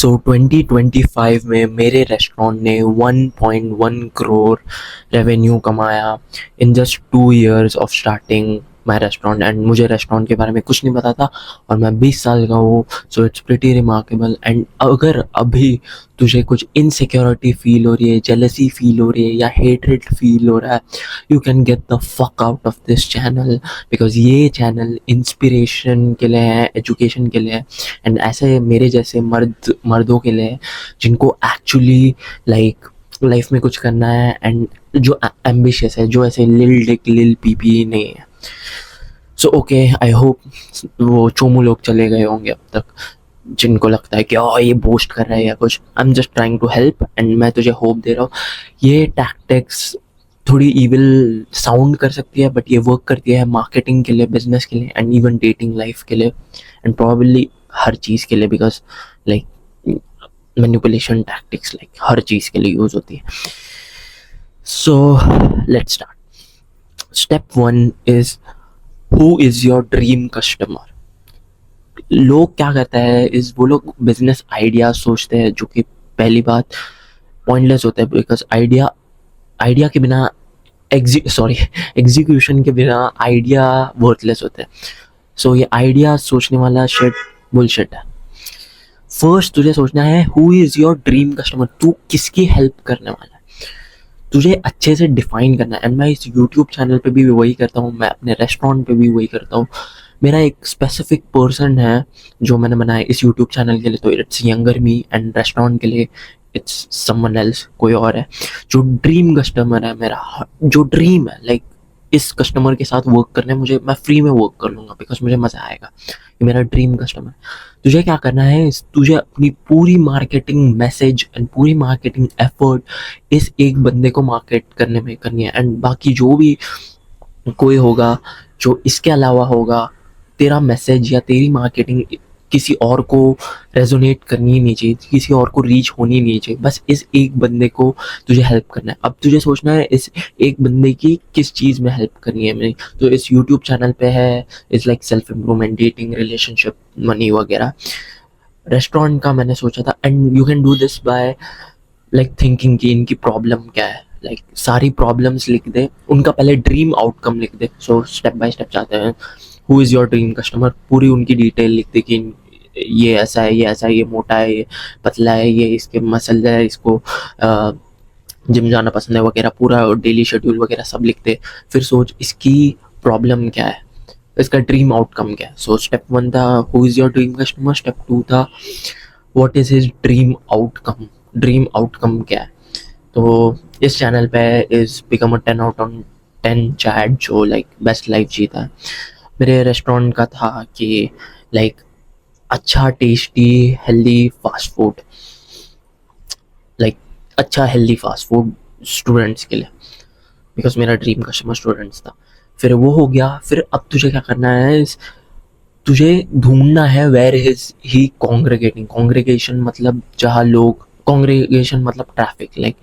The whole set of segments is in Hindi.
सो 2025 में मेरे रेस्टोरेंट ने 1.1 करोड़ रेवेन्यू कमाया in just 2 years of starting my restaurant. And मुझे रेस्टोरेंट के बारे में कुछ नहीं पता था और मैं 20 साल का हूँ। So it's pretty remarkable. And अगर अभी तुझे कुछ इनसिक्योरिटी फील हो रही है, जेलसी फील हो रही है या हेटरेट फील हो रहा है, you can get the fuck out of this channel, because ये चैनल इंस्पिरेशन के लिए है, एजुकेशन के लिए है। एंड ऐसे मेरे जैसे मर्दों के लिए जिनको एक्चुअली लाइफ में कुछ करना है एंड जो एम्बिशियस है, जो ऐसे लिल डिक लिल पीपी नहीं है। सो ओके, आई होप वो चोमू लोग चले गए होंगे अब तक जिनको लगता है कि ये बोस्ट कर रहा है या कुछ। I am just trying to help and मैं तुझे होप दे रहा हूँ। ये टैक्टिक्स थोड़ी इविल साउंड कर सकती है बट ये वर्क करती है मार्केटिंग के लिए, बिजनेस के लिए एंड इवन डेटिंग लाइफ के लिए एंड प्रॉबली हर चीज़ के लिए, because like manipulation tactics like हर चीज़ के लिए यूज़ होती है। So let's start. Step 1 is who is your dream customer. लोग क्या करते हैं इस वो लोग बिजनेस आइडिया सोचते हैं जो कि पहली बात पॉइंटलेस होता है, बिकॉज आइडिया के बिना एग्जीक्यूशन के बिना आइडिया वर्थलेस होता है। सो ये आइडिया सोचने वाला शिट बुलशिट है। फर्स्ट तुझे सोचना है who is your dream customer, तू किसकी हेल्प करने वाला है, तुझे अच्छे से डिफाइन करना है। एंड मैं इस यूट्यूब चैनल पे भी वही करता हूँ, मैं अपने रेस्टोरेंट पे भी वही करता हूँ। मेरा एक स्पेसिफिक पर्सन है जो मैंने बनाया इस यूट्यूब चैनल के लिए, तो it's younger me, and restaurant के लिए इट्स समवन एल्स, कोई और है जो ड्रीम कस्टमर है मेरा, जो ड्रीम है लाइक इस कस्टमर के साथ वर्क करने मुझे, मैं फ्री में वर्क कर लूँगा बिकॉज मुझे मज़ा आएगा, ये मेरा ड्रीम कस्टमर। तुझे क्या करना है, तुझे अपनी पूरी मार्केटिंग मैसेज एंड पूरी मार्केटिंग एफर्ट इस एक बंदे को मार्केट करने में करनी है। एंड बाकी जो भी कोई होगा जो इसके अलावा होगा, तेरा मैसेज या तेरी मार्केटिंग किसी और को रेजोनेट करनी नहीं चाहिए, किसी और को रीच होनी नहीं चाहिए, बस इस एक बंदे को तुझे हेल्प करना है। अब तुझे सोचना है इस एक बंदे की किस चीज़ में हेल्प करनी है मेरी, तो इस यूट्यूब चैनल पे है it's like self improvement, dating, relationship, money वगैरह। रेस्टोरेंट का मैंने सोचा था and you can do this by like thinking कि इनकी प्रॉब्लम क्या है, लाइक सारी प्रॉब्लम्स लिख दे, उनका पहले ड्रीम आउटकम लिख दे। सो स्टेप बाय स्टेप जाते हैं। Who is your dream customer, पूरी उनकी डिटेल लिख दे कि ये ऐसा है, ये ऐसा है, ये मोटा है, ये पतला है, ये इसके मसल है, इसको जिम जाना पसंद है वगैरह, पूरा डेली शेड्यूल वगैरह सब लिख दे। फिर सोच इसकी प्रॉब्लम क्या है, इसका ड्रीम आउटकम क्या है। सो स्टेप 1 था who is your dream customer, step 2 था what is his dream outcome, dream outcome क्या है। तो इस चैनल पे is become a 10 out of 10 chat जो लाइक बेस्ट लाइफ जीता है। मेरे रेस्टोरेंट का था कि लाइक अच्छा tasty healthy fast food, like अच्छा हेल्दी फास्ट फूड स्टूडेंट्स के लिए, बिकॉज मेरा ड्रीम कस्टमर स्टूडेंट्स था। फिर वो हो गया, फिर अब तुझे क्या करना है, तुझे ढूंढना है वेयर इज ही कॉन्ग्रेगेटिंग। कॉन्ग्रेगेशन मतलब जहाँ लोग, कॉन्ग्रेगेशन मतलब ट्रैफिक, लाइक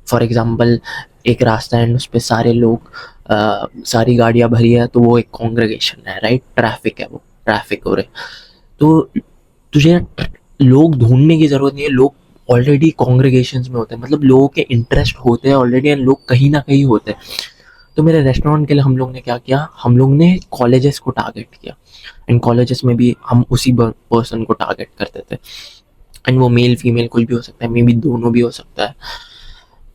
फॉर एग्जाम्पल एक रास्ता है उस पर सारे लोग, सारी गाड़ियाँ भरी है तो वो एक कॉन्ग्रेगेशन है, राइट, ट्रैफिक है, वो ट्रैफिक हो रहे। तो तुझे लोग ढूंढने की ज़रूरत नहीं है, लोग ऑलरेडी कॉन्ग्रेगेशंस में होते हैं, मतलब लोगों के इंटरेस्ट होते हैं ऑलरेडी एंड लोग कहीं ना कहीं होते हैं। तो मेरे रेस्टोरेंट के लिए हम लोग ने क्या किया, हम लोग ने कॉलेजेस को टारगेट किया एंड कॉलेजेस में भी हम उसी पर्सन को टारगेट करते थे। एंड वो मेल फीमेल कुछ भी हो सकता है, मे बी दोनों भी हो सकता है,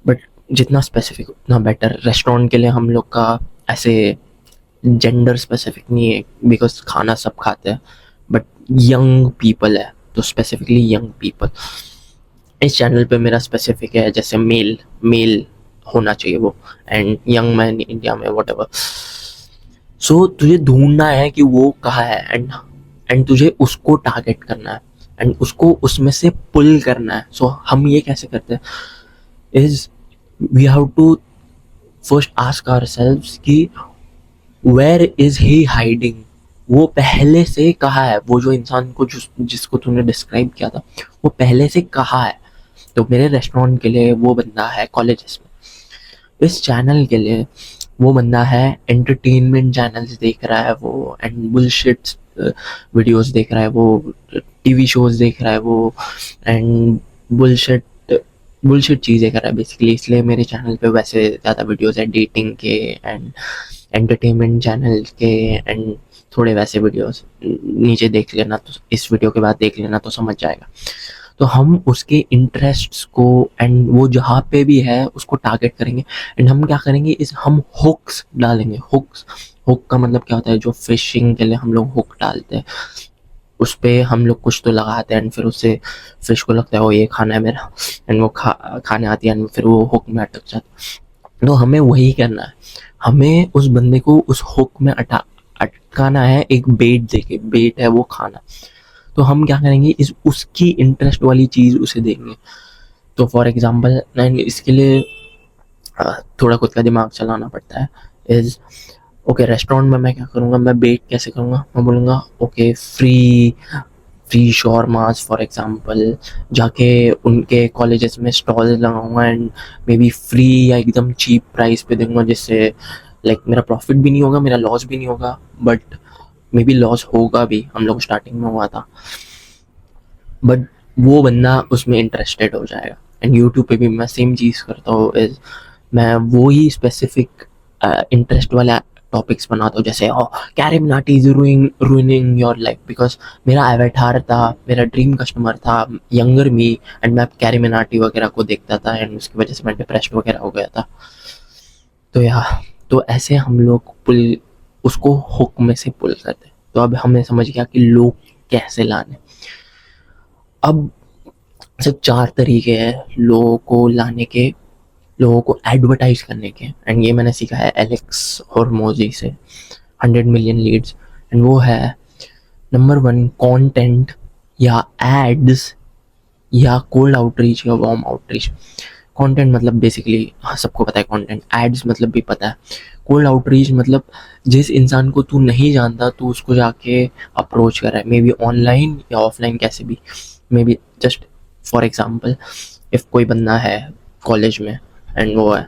बट जितना स्पेसिफिक उतना बेटर। रेस्टोरेंट के लिए हम लोग का ऐसे जेंडर स्पेसिफिक नहीं है बिकॉज खाना सब खाते हैं, बट यंग पीपल है तो स्पेसिफिकली यंग पीपल। इस चैनल पे मेरा स्पेसिफिक है जैसे मेल मेल होना चाहिए वो, एंड यंग मैन इंडिया में वट एवर। सो तुझे ढूंढना है कि वो कहाँ है एंड तुझे उसको टारगेट करना है एंड उसको उसमें से पुल करना है। सो हम ये कैसे करते हैं is we have to first ask ourselves कि वेयर इज ही हाइडिंग, वो पहले से कहाँ है, वो जो इंसान को जिसको तूने डिस्क्राइब किया था वो पहले से कहाँ है। तो मेरे रेस्टोरेंट के लिए वो बंदा है कॉलेजेस में, इस चैनल के लिए वो बंदा है एंटरटेनमेंट चैनल्स देख रहा है वो, एंड बुलशिट वीडियोस देख रहा है, वो टीवी शोज देख रहा है वो, एंड बुलशिट बुलशिट चीज़ें कर रहा है बेसिकली। इसलिए मेरे चैनल पे वैसे ज़्यादा वीडियोस है डेटिंग के एंड एंटरटेनमेंट चैनल के, एंड थोड़े वैसे वीडियोस नीचे देख लेना, तो इस वीडियो के बाद देख लेना तो समझ जाएगा। तो हम उसके इंटरेस्ट्स को एंड वो जहाँ पे भी है उसको टारगेट करेंगे, एंड हम क्या करेंगे इस हम हुक्स डालेंगे। हुक्स, हुक का मतलब क्या होता है, जो फिशिंग के लिए हम लोग हुक डालते हैं, उस पे हम लोग कुछ तो लगाते हैं एंड फिर उससे फिश को लगता है वो ये खाना है मेरा, एंड वो खाने आती है एंड फिर वो हुक में अटक जाता है। तो हमें वही करना है, हमें उस बंदे को उस हुक में अटकाना है, एक बेट देके, बेट है वो खाना। तो हम क्या करेंगे, इस उसकी इंटरेस्ट वाली चीज़ उसे देंगे। तो फॉर एग्जांपल इसके लिए थोड़ा खुद का दिमाग चलाना पड़ता है। इज़ ओके, रेस्टोरेंट में मैं क्या करूँगा, मैं बेट कैसे करूँगा, मैं बोलूँगा ओके फ्री शॉर्मास फॉर एग्जांपल, जाके उनके कॉलेजेस में स्टॉल लगाऊंगा एंड मे बी फ्री या एकदम चीप प्राइस पे दूंगा, जिससे लाइक मेरा प्रॉफिट भी नहीं होगा, मेरा लॉस भी नहीं होगा, बट मे बी लॉस होगा भी, हम लोग स्टार्टिंग में हुआ था, बट वो बंदा उसमें इंटरेस्टेड हो जाएगा। एंड यूट्यूब पे भी मैं सेम चीज़ करता हूँ, इज मैं वो ही स्पेसिफिक इंटरेस्ट वाला टॉपिक्स बनाता हूँ, जैसे carry Minati is ruining your life, because मेरा एवेटार था, मेरा ड्रीम कस्टमर था यंगर मी, एंड मैं कैरी मिनाटी वगैरह को देखता था एंड उसकी वजह से मैं डिप्रेस्ड वगैरह हो गया था। तो तो ऐसे हम लोग पुल उसको हुक में से पुल करते। तो अब हमने समझ गया कि लोग कैसे लाने। अब सिर्फ 4 तरीके हैं लोगों को लाने के, लोगों को एडवर्टाइज करने के, एंड ये मैंने सीखा है एलेक्स हॉर्मोजी से, 100 मिलियन लीड्स। एंड वो है नंबर 1 कंटेंट या एड्स या कोल्ड आउटरीच या वार्म आउटरीच। कंटेंट मतलब बेसिकली सबको पता है, कंटेंट। एड्स मतलब भी पता है। कोल्ड आउटरीच मतलब जिस इंसान को तू नहीं जानता तू उसको जाके अप्रोच कर रहा है, मे बी ऑनलाइन या ऑफलाइन, कैसे भी, may be just for example if कोई बंदा है कॉलेज में एंड वो है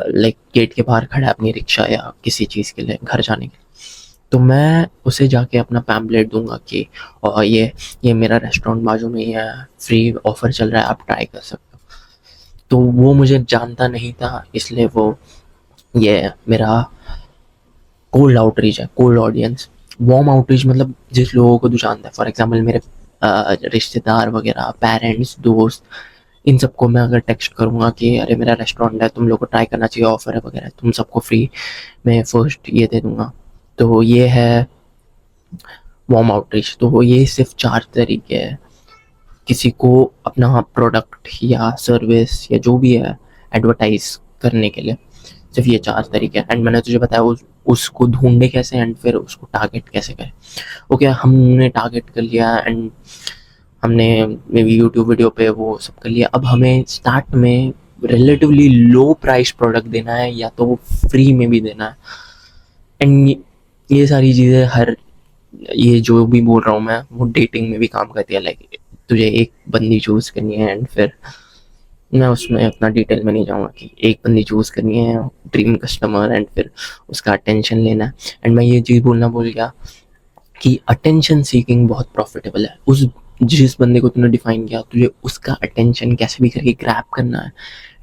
लाइक गेट के बाहर खड़ा है अपनी रिक्शा या किसी चीज़ के लिए घर जाने के लिए, तो मैं उसे जाके अपना पैम्पलेट दूंगा कि और ये मेरा रेस्टोरेंट बाजू में ही है, फ्री ऑफर चल रहा है, आप ट्राई कर सकते हो। तो वो मुझे जानता नहीं था, इसलिए वो ये मेरा कोल्ड आउटरीच है, कोल्ड ऑडियंस। वार्म आउटरीच मतलब जिस लोगों को तू जानता है, फॉर एग्जाम्पल मेरे रिश्तेदार वगैरह, पेरेंट्स, दोस्त, इन सबको मैं अगर टेक्स्ट करूँगा कि अरे मेरा रेस्टोरेंट है, तुम लोग को ट्राई करना चाहिए, ऑफर है वगैरह, तुम सबको फ्री में फर्स्ट ये दे दूँगा। तो ये है वार्म आउटरीच। तो ये सिर्फ 4 तरीके हैं किसी को अपना प्रोडक्ट या सर्विस या जो भी है एडवर्टाइज करने के लिए, सिर्फ ये 4 तरीके। एंड मैंने तुझे बताया उसको ढूंढे कैसे एंड फिर उसको टारगेट कैसे करें। ओके, हमने टारगेट कर लिया एंड हमने मे बी यूट्यूब वीडियो पे वो सब कर लिया। अब हमें स्टार्ट में रिलेटिवली लो प्राइस प्रोडक्ट देना है या तो वो फ्री में भी देना है। एंड ये सारी चीज़ें ये जो भी बोल रहा हूँ मैं वो डेटिंग में भी काम करती है। लाइक तुझे एक बंदी चूज़ करनी है एंड फिर मैं उसमें अपना डिटेल में नहीं जाऊँगा कि एक बंदी चूज़ करनी है, ड्रीम कस्टमर, एंड फिर उसका अटेंशन लेना है। एंड मैं ये चीज़ बोलना भूल गया कि अटेंशन सीकिंग बहुत प्रॉफिटेबल है। उस जिस बंदे को तूने डिफाइन किया तुझे उसका अटेंशन कैसे भी करके ग्रैब करना है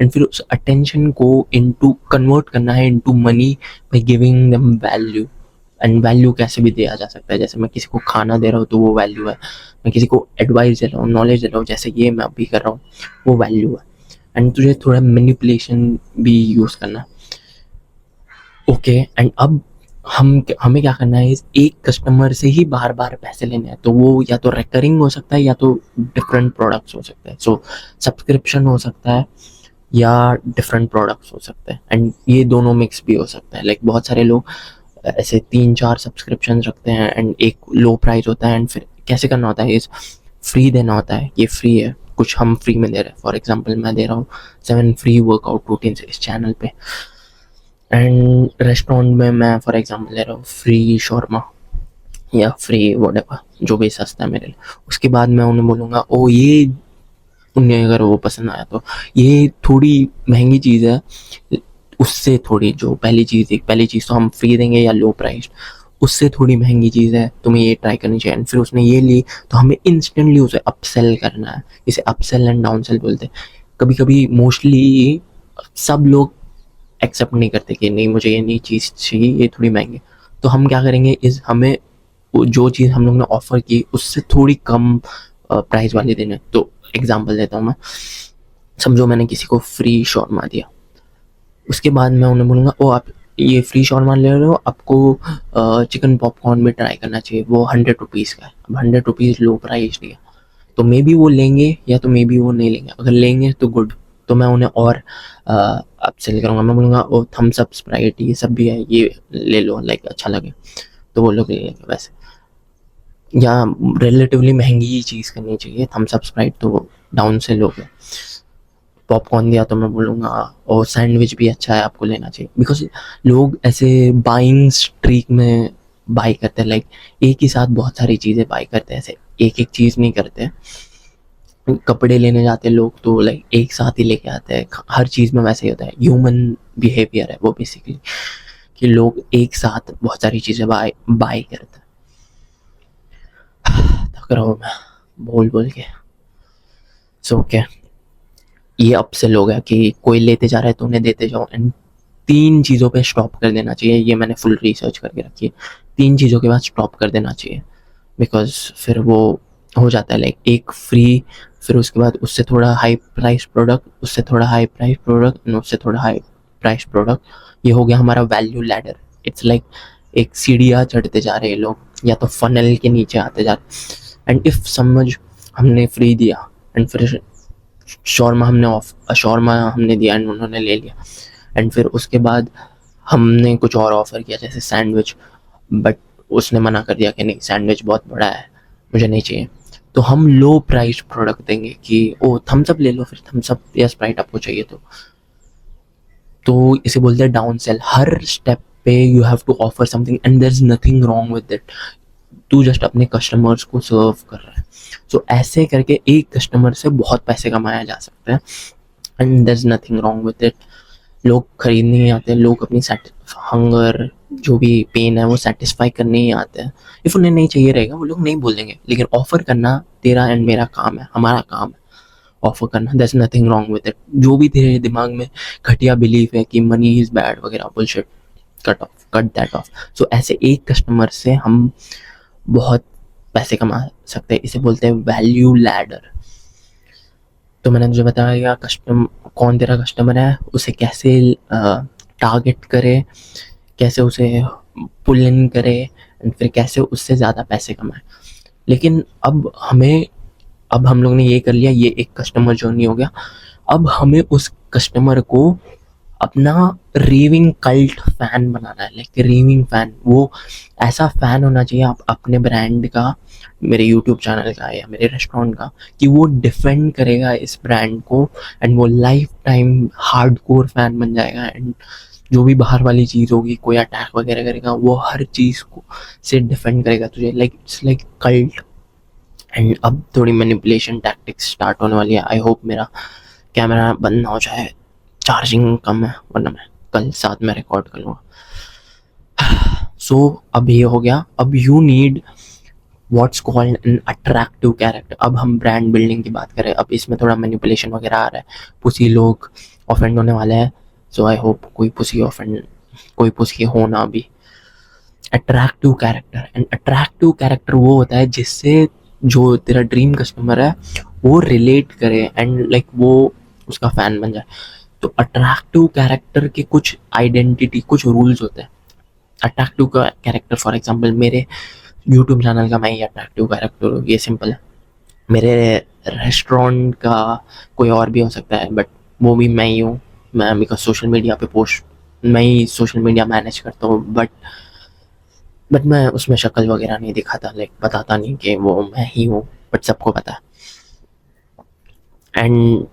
एंड फिर उस अटेंशन को इनटू कन्वर्ट करना है into money by giving them value. And value कैसे भी दिया जा सकता है, जैसे मैं किसी को खाना दे रहा हूँ तो वो वैल्यू है, मैं किसी को एडवाइस दे रहा हूँ, नॉलेज दे रहा हूँ, जैसे ये मैं अभी कर रहा हूँ, वो वैल्यू है। एंड तुझे थोड़ा मैनिपुलेशन भी यूज़ करना है। ओके, एंड अब हमें क्या करना है, एक कस्टमर से ही बार बार पैसे लेने हैं। तो वो या तो रिकरिंग हो सकता है या तो डिफरेंट प्रोडक्ट्स हो सकते हैं। सो सब्सक्रिप्शन हो सकता है या डिफरेंट प्रोडक्ट्स हो सकते हैं, एंड ये दोनों मिक्स भी हो सकता है। लाइक बहुत सारे लोग ऐसे 3-4 सब्सक्रिप्शन रखते हैं एंड एक लो प्राइस होता है एंड फिर कैसे करना होता है, इस फ्री देना होता है, ये फ्री है, कुछ हम फ्री में दे रहे हैं। फॉर एग्जाम्पल मैं दे रहा हूँ 7 फ्री वर्कआउट रूटीन्स इस चैनल पे, एंड रेस्टोरेंट में मैं फॉर एग्जांपल ले रहा हूँ फ्री शॉर्मा या फ्री वोडेपा, जो भी सस्ता है मेरे लिए। उसके बाद मैं उन्हें बोलूँगा ओ ये, उन्हें अगर वो पसंद आया तो ये थोड़ी महंगी चीज़ है, उससे थोड़ी जो पहली चीज़ तो हम फ्री देंगे या लो प्राइस, उससे थोड़ी महंगी चीज़ है, तुम्हें ये ट्राई करनी चाहिए, एंड फिर उसने ये ली, तो हमें इंस्टेंटली उसे अपसेल करना है। इसे अपसेल एंड डाउनसेल बोलते हैं। कभी कभी मोस्टली सब लोग एक्सेप्ट नहीं करते कि नहीं मुझे ये नई चीज़ चाहिए, ये थोड़ी महंगी। तो हम क्या करेंगे, इस हमें जो चीज़ हम लोग ने ऑफर की उससे थोड़ी कम प्राइस वाली देने। तो एग्जांपल देता हूँ मैं, समझो मैंने किसी को फ्री शॉर्मा दिया, उसके बाद मैं उन्हें बोलूँगा ओ आप ये फ्री शॉर्मा ले रहे हो, आपको चिकन पॉपकॉर्न भी ट्राई करना चाहिए, वो 100 रुपीज़ का है। अब 100 रुपीज़ लो प्राइस दिया, तो मे बी वो लेंगे या तो मे बी वो नहीं लेंगे। अगर लेंगे तो गुड, तो मैं उन्हें और अपसेल करूँगा। मैं बोलूँगा ओ थम्स अप, स्प्राइट ये सब भी है, ये ले लो, लाइक अच्छा लगे, तो वो लोग ले लेंगे वैसे। या रिलेटिवली महंगी चीज़ करनी चाहिए, थम्स अप स्प्राइट तो डाउन से लोगे। पॉपकॉर्न दिया तो मैं बोलूँगा और सैंडविच भी अच्छा है, आपको लेना चाहिए। बिकॉज लोग ऐसे बाइंग स्ट्रीक में बाई करते हैं, लाइक एक ही साथ बहुत सारी चीज़ें बाई करते हैं, ऐसे एक एक चीज़ नहीं करते। कपड़े लेने जाते हैं लोग तो लाइक एक साथ ही लेके आते हैं, हर चीज़ में वैसे ही होता है, ह्यूमन बिहेवियर है वो बेसिकली, कि लोग एक साथ बहुत सारी चीज़ें बाई करते हैं। थक रहा हूँ मैं बोल बोल के। सो क्या ये अपसेल हो गया कि कोई लेते जा रहा है तो उन्हें देते जाओ, एंड 3 चीज़ों पे स्टॉप कर देना चाहिए। ये मैंने फुल रिसर्च करके रखी है, 3 चीज़ों के बाद स्टॉप कर देना चाहिए। बिकॉज फिर वो हो जाता है लाइक एक फ्री, फिर उसके बाद उससे थोड़ा हाई प्राइस प्रोडक्ट, उससे थोड़ा हाई प्राइस प्रोडक्ट, एंड उससे थोड़ा हाई प्राइस प्रोडक्ट। ये हो गया हमारा वैल्यू लैडर। इट्स लाइक एक सीढ़ियाँ चढ़ते जा रहे हैं लोग, या तो फनल के नीचे आते जा रहे। एंड इफ समझ हमने फ्री दिया, एंड फिर शॉर्मा हमने दिया एंड उन्होंने ले लिया, एंड फिर उसके बाद हमने कुछ और ऑफ़र किया जैसे सैंडविच, बट उसने मना कर दिया कि नहीं सैंडविच बहुत बड़ा है, मुझे नहीं चाहिए। तो हम लो प्राइस प्रोडक्ट देंगे कि ओ थम्स अप ले लो, फिर थम्स अप या स्प्राइट आपको चाहिए तो इसे बोलते हैं डाउन सेल। हर स्टेप पे you have to offer something and there is nothing wrong with it. तू जस्ट अपने कस्टमर्स को सर्व कर रहा है। सो ऐसे करके एक कस्टमर से बहुत पैसे कमाया जा सकता है, and there is nothing wrong with it. लोग खरीदने ही आते हैं, लोग अपनी हंगर जो भी पेन है वो सेटिस्फाई करने ही आते हैं। इफ उन्हें नहीं चाहिए रहेगा वो लोग नहीं बोलेंगे, लेकिन ऑफर करना तेरा एंड मेरा काम है, हमारा काम है ऑफर करना। There is nothing wrong with it. जो भी तेरे दिमाग में घटिया बिलीफ है कि मनी इज बैड वगैरह bullshit, cut that off. So ऐसे एक कस्टमर से हम बहुत पैसे कमा सकते हैं, इसे बोलते हैं वैल्यू लैडर। तो मैंने तुझे बताया कौन तेरा कस्टमर है, उसे कैसे टारगेट करे, कैसे उसे पुल इन करे, एंड फिर कैसे उससे ज़्यादा पैसे कमाए। लेकिन अब हम लोग ने ये कर लिया, ये एक कस्टमर जर्नी हो गया। अब हमें उस कस्टमर को अपना रीविंग कल्ट फैन बनाना है, लाइक रीविंग फैन। वो ऐसा फैन होना चाहिए आप अपने ब्रांड का, मेरे यूट्यूब चैनल का या मेरे रेस्टोरेंट का, कि वो डिफेंड करेगा इस ब्रांड को, एंड वो लाइफ टाइम हार्डकोर फैन बन जाएगा। एंड जो भी बाहर वाली चीज़ होगी, कोई अटैक वगैरह करेगा, वो हर चीज़ को से डिफेंड करेगा तुझे, like it's like cult. And अब थोड़ी मैनिपुलेशन टैक्टिक्स स्टार्ट होने वाली है। आई होप मेरा कैमरा बंद ना हो जाए, चार्जिंग कम है, वरना मैं कल साथ में रिकॉर्ड कर लूँगा। सो अब ये हो गया। अब you need what's called an attractive character. अब हम ब्रांड बिल्डिंग की बात करें, अब इसमें थोड़ा मैनिपुलेशन वगैरह आ रहा है, पुसी लोग ऑफेंड होने वाले हैं। सो आई होप कोई पुसी हो ना अभी। Attractive character, and attractive character वो होता है जिससे जो तेरा ड्रीम कस्टमर है वो रिलेट करे, एंड लाइक वो उसका फैन बन जाए। तो अट्रैक्टिव कैरेक्टर के कुछ आइडेंटिटी, कुछ रूल्स होते हैं। अट्रैक्टिव का कैरेक्टर, फॉर एग्जांपल मेरे यूट्यूब चैनल का मैं ही अट्रैक्टिव कैरेक्टर हूँ, ये सिंपल है। मेरे रेस्टोरेंट का कोई और भी हो सकता है, बट वो भी मैं ही हूँ। मैं बिकॉज सोशल मीडिया पे पोस्ट, मैं ही सोशल मीडिया मैनेज करता हूँ, बट मैं उसमें शक्ल वगैरह नहीं दिखाता, लाइक बताता नहीं कि वो मैं ही हूँ, बट सबको पता है। एंड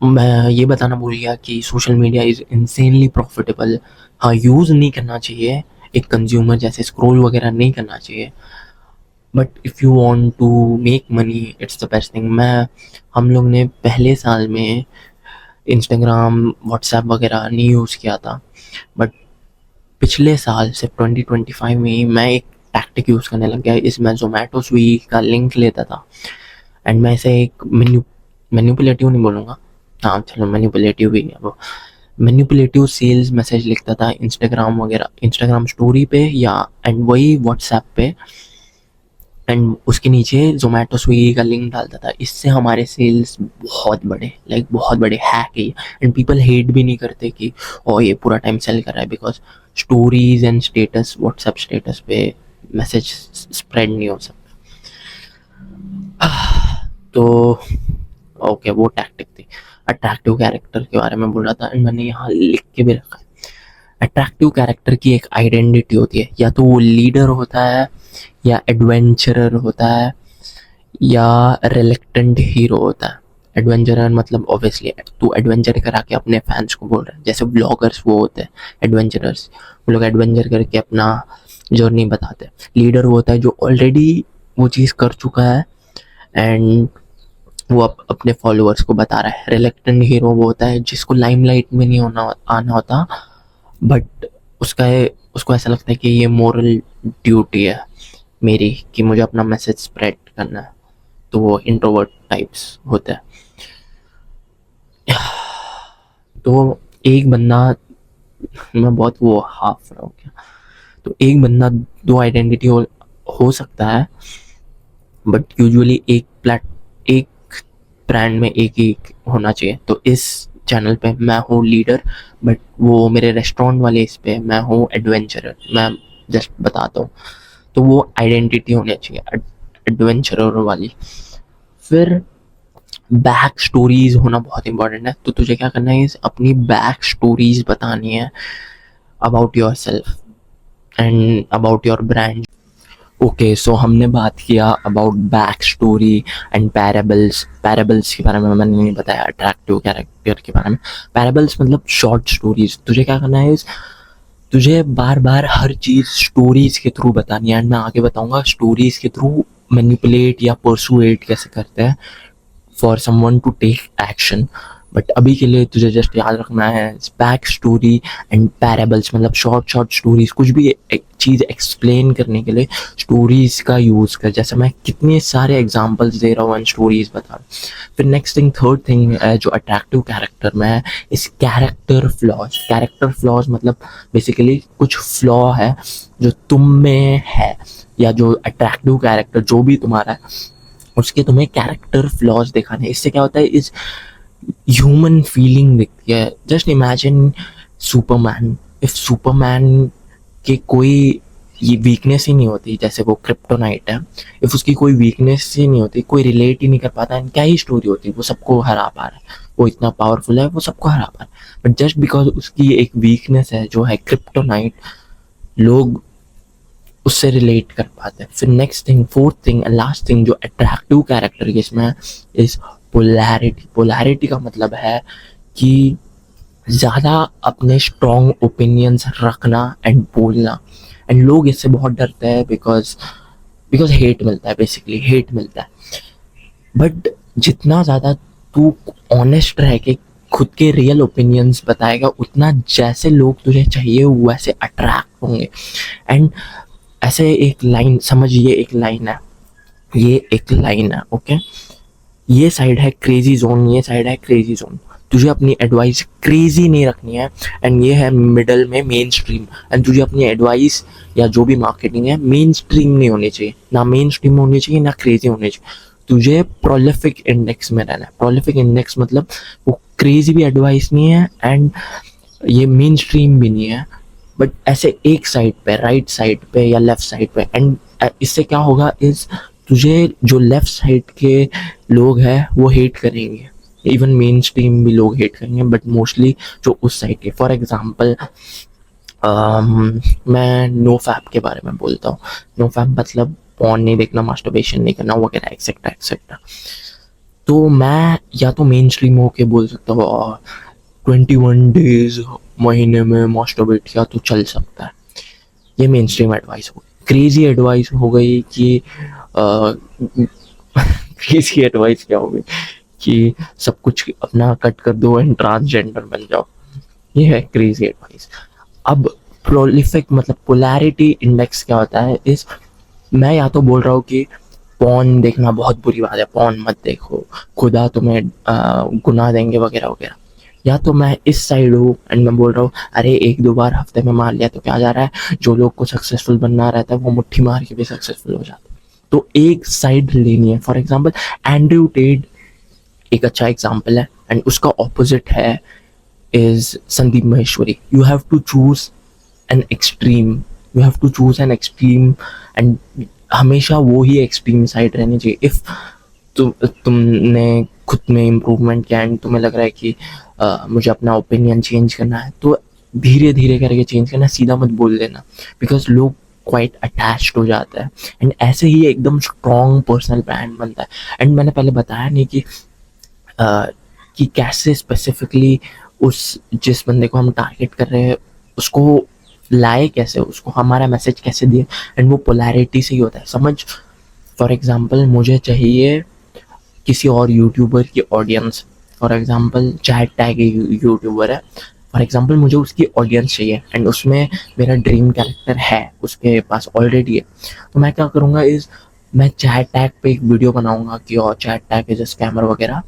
मैं ये बताना भूल गया कि social media is insanely profitable. हाँ, यूज़ नहीं करना चाहिए एक कंज्यूमर जैसे, स्क्रॉल वगैरह नहीं करना चाहिए, but if you want to make money it's the best thing. हम लोग ने पहले साल में इंस्टाग्राम व्हाट्सएप वगैरह नहीं यूज़ किया था, बट पिछले साल से 2025 में ही मैं एक टैक्टिक यूज़ करने लग गया। मैं जोमेटो स्विगी का लिंक लेता था एंड मैं इसे एक मैनिपुलेटिव नहीं बोलूँगा, हाँ चलो मैनिपुलेटिव भी है वो, मैनिपुलेटिव सेल्स मैसेज लिखता था इंस्टाग्राम वगैरह, इंस्टाग्राम स्टोरी पे या एंड वही व्हाट्सएप पे, एंड उसके नीचे जोमेटो स्विगी का लिंक डालता था। इससे हमारे सेल्स बहुत बड़े, लाइक बहुत बड़े हैक है। एंड पीपल हेट भी नहीं करते कि ओ ये पूरा टाइम सेल कर रहा है, because stories and status, WhatsApp status पे मैसेज स्प्रेड नहीं हो सकता। तो ओके, वो टैक्टिक थी। अट्रैक्टिव कैरेक्टर के बारे में बोल रहा था एंड मैंने यहाँ लिख के भी रखा है। अट्रैक्टिव कैरेक्टर की एक आइडेंटिटी होती है, या तो वो लीडर होता है, या एडवेंचरर होता है, या रिलेक्टेंट हीरो होता है। एडवेंचरर मतलब ऑब्वियसली तू एडवेंचर करा के अपने फैंस को बोल रहा है, जैसे ब्लॉगर्स वो होते हैं एडवेंचरर्स, वो लोग एडवेंचर करके अपना जर्नी बताते हैं। लीडर वो होता है जो ऑलरेडी वो चीज़ कर चुका है एंड वो अपने फॉलोअर्स को बता रहा है। रिलेक्टेंट हीरो वो होता है जिसको लाइमलाइट में नहीं आना होता, बट उसको ऐसा लगता है कि ये मोरल ड्यूटी है मेरी कि मुझे अपना मैसेज स्प्रेड करना है, तो वो इंट्रोवर्ट टाइप्स होता है। तो एक बंदा, मैं बहुत वो हाफ रहा हूँ क्या, तो एक बंदा दो आइडेंटिटी हो सकता है, बट यूजुअली एक ब्रांड में एक ही होना चाहिए। तो इस चैनल पे मैं हूँ लीडर, बट वो मेरे रेस्टोरेंट वाले इस पे मैं हूँ एडवेंचरर, मैं जस्ट बताता हूँ। तो वो आइडेंटिटी होनी चाहिए एडवेंचरर वाली। फिर बैक स्टोरीज होना बहुत इंपॉर्टेंट है। तो तुझे क्या करना है, अपनी बैक स्टोरीज बतानी है about yourself and about your brand. Okay, so हमने बात किया about back story and parables. Parables के बारे में मैंने नहीं बताया, अट्रैक्टिव कैरेक्टर के बारे में। पैराबल्स मतलब शॉर्ट स्टोरीज। तुझे क्या करना है, तुझे बार बार हर चीज़ स्टोरीज के थ्रू बतानी है, एंड मैं आगे बताऊंगा स्टोरीज के थ्रू मैनिपुलेट या परसुएट कैसे करते हैं for someone to take action. But अभी के लिए तुझे जस्ट याद रखना है बैक स्टोरी एंड पैराबल्स, मतलब शॉर्ट स्टोरीज। कुछ भी एक चीज़ एक्सप्लेन करने के लिए स्टोरीज का यूज़ कर, जैसे मैं कितने सारे एग्जांपल्स दे रहा हूँ एंड स्टोरीज बता रहा हूँ। फिर नेक्स्ट थिंग, थर्ड थिंग जो अट्रैक्टिव कैरेक्टर में है, इस कैरेक्टर फ्लॉज। कैरेक्टर फ्लॉज मतलब बेसिकली कुछ फ्लॉ है जो तुम में है, या जो अट्रैक्टिव कैरेक्टर जो भी तुम्हारा है उसके तुम्हें कैरेक्टर फ्लॉज दिखाने। इससे क्या होता है, इस ह्यूमन फीलिंग दिखती है। Just imagine Superman, if Superman के कोई ये वीकनेस ही नहीं होती, जैसे वो क्रिप्टोनाइट है, इफ उसकी कोई वीकनेस ही नहीं होती, कोई रिलेट ही नहीं कर पाता, क्या ही स्टोरी होती, वो सबको हरा पा रहा है, वो इतना पावरफुल है, वो सबको हरा पा रहा है। बट जस्ट बिकॉज उसकी एक वीकनेस है जो है क्रिप्टोनाइट, लोग उससे रिलेट कर पाते हैं। फिर next thing, fourth thing and last thing जो अट्रैक्टिव कैरेक्टर की इसमें इज पोलैरिटी। पोलैरिटी का मतलब है कि ज़्यादा अपने स्ट्रॉन्ग ओपिनियंस रखना एंड बोलना, एंड लोग इससे बहुत डरते हैं बिकॉज हेट मिलता है, बेसिकली हेट मिलता है। बट जितना ज़्यादा तू ऑनेस्ट रह के खुद के रियल ओपिनियंस बताएगा, उतना जैसे लोग तुझे चाहिए वैसे अट्रैक्ट होंगे। एंड ऐसे एक लाइन समझिए, एक लाइन है, ये एक लाइन है, ओके। ये साइड है क्रेजी जोन, ये साइड है क्रेजी जोन। तुझे अपनी एडवाइस क्रेजी नहीं रखनी है, एंड ये है मिडल में मेन स्ट्रीम। एंड तुझे अपनी एडवाइस या जो भी मार्केटिंग है मेन स्ट्रीम नहीं होनी चाहिए, ना मेन स्ट्रीम होनी चाहिए ना क्रेजी होनी चाहिए। तुझे प्रोलिफिक इंडेक्स में रहना है। प्रोलिफिक इंडेक्स मतलब वो क्रेजी भी एडवाइस नहीं है एंड ये मेन स्ट्रीम भी नहीं है, बट ऐसे एक साइड पे, राइट साइड पे या लेफ्ट साइड पे। एंड इससे क्या होगा इज तुझे जो लेफ्ट साइड के लोग हैं वो हेट करेंगे, इवन मेन स्ट्रीम भी लोग हेट करेंगे, बट मोस्टली जो उस साइड के। फॉर एग्जांपल मैं नो फैप के बारे में बोलता हूँ। नो फैप मतलब पॉर्न नहीं देखना, मास्टरबेशन नहीं करना वगैरह एक्सेट्रा एक्सेट्रा। तो मैं या तो मेन स्ट्रीम होके बोल सकता हूँ 21 डेज महीने में मास्टरबेट किया तो चल सकता है, ये मेन स्ट्रीम एडवाइस हो गई। क्रेजी एडवाइस हो गई कि क्रेजी एडवाइस क्या हो गई कि सब कुछ अपना कट कर दो एंड ट्रांसजेंडर बन जाओ, ये है क्रेजी एडवाइस। अब प्रोलिफिक मतलब पोलैरिटी इंडेक्स क्या होता है इस, मैं या तो बोल रहा हूँ कि पॉर्न देखना बहुत बुरी बात है, पॉर्न मत देखो, खुदा तुम्हें गुनाह देंगे वगैरह वगैरह, या तो मैं इस साइड हूँ एंड मैं बोल रहा हूँ अरे एक दो बार हफ्ते में मार लिया तो क्या जा रहा है, जो लोग को सक्सेसफुल बनना रहता है वो मुट्ठी मार के भी सक्सेसफुल हो जाते हैं। तो एक साइड लेनी है। फॉर एग्जाम्पल एंड्रयू टेड एक अच्छा एग्जाम्पल है एंड उसका ऑपोजिट है is Sandeep Maheshwari. You have to choose an extreme, you have to choose an extreme and हमेशा वो ही एक्सट्रीम साइड रहनी चाहिए। इफ तुमने खुद में इम्प्रूवमेंट किया एंड तुम्हें लग रहा है कि मुझे अपना ओपिनियन चेंज करना है तो धीरे धीरे करके चेंज करना, सीधा मत बोल देना, बिकॉज लोग क्वाइट अटैच्ड हो जाता है एंड ऐसे ही एकदम स्ट्रॉन्ग पर्सनल ब्रांड बनता है। एंड मैंने पहले बताया नहीं कि कैसे स्पेसिफिकली उस जिस बंदे को हम टारगेट कर रहे हैं उसको लाए कैसे, उसको हमारा मैसेज कैसे दिए, एंड वो पोलैरिटी से ही होता है। समझ, फॉर एग्जांपल मुझे चाहिए किसी और यूट्यूबर की audience, for example chat tag YouTuber है, फॉर एग्जांपल मुझे उसकी ऑडियंस चाहिए एंड उसमें मेरा ड्रीम कैरेक्टर है उसके पास ऑलरेडी है, तो मैं क्या करूँगा इस मैं चैट टैग पे एक वीडियो बनाऊंगा कि और chat tag is a scammer वगैरह,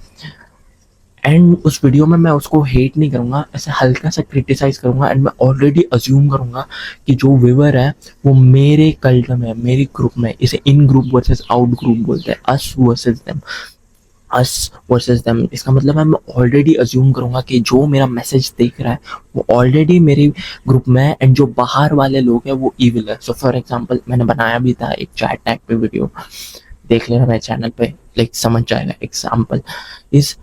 एंड उस वीडियो में मैं उसको हेट नहीं करूँगा, ऐसे हल्का सा क्रिटिसाइज करूँगा एंड मैं ऑलरेडी अज्यूम करूँगा कि जो व्यूअर है वो मेरे कल्ट में है, मेरी ग्रुप में। इसे इन ग्रुप वर्सेस आउट ग्रुप बोलते हैं, us versus them, us versus them. इसका मतलब है मैं ऑलरेडी अज्यूम करूँगा कि जो मेरा मैसेज देख रहा है वो ऑलरेडी मेरे ग्रुप में है एंड जो बाहर वाले लोग हैं वो ईविल है। सो फॉर एग्जाम्पल मैंने बनाया भी था एक चैट टैग पे वीडियो, देख लेना मेरे चैनल पे, लाइक समझ जाएगा। एग्जाम्पल इस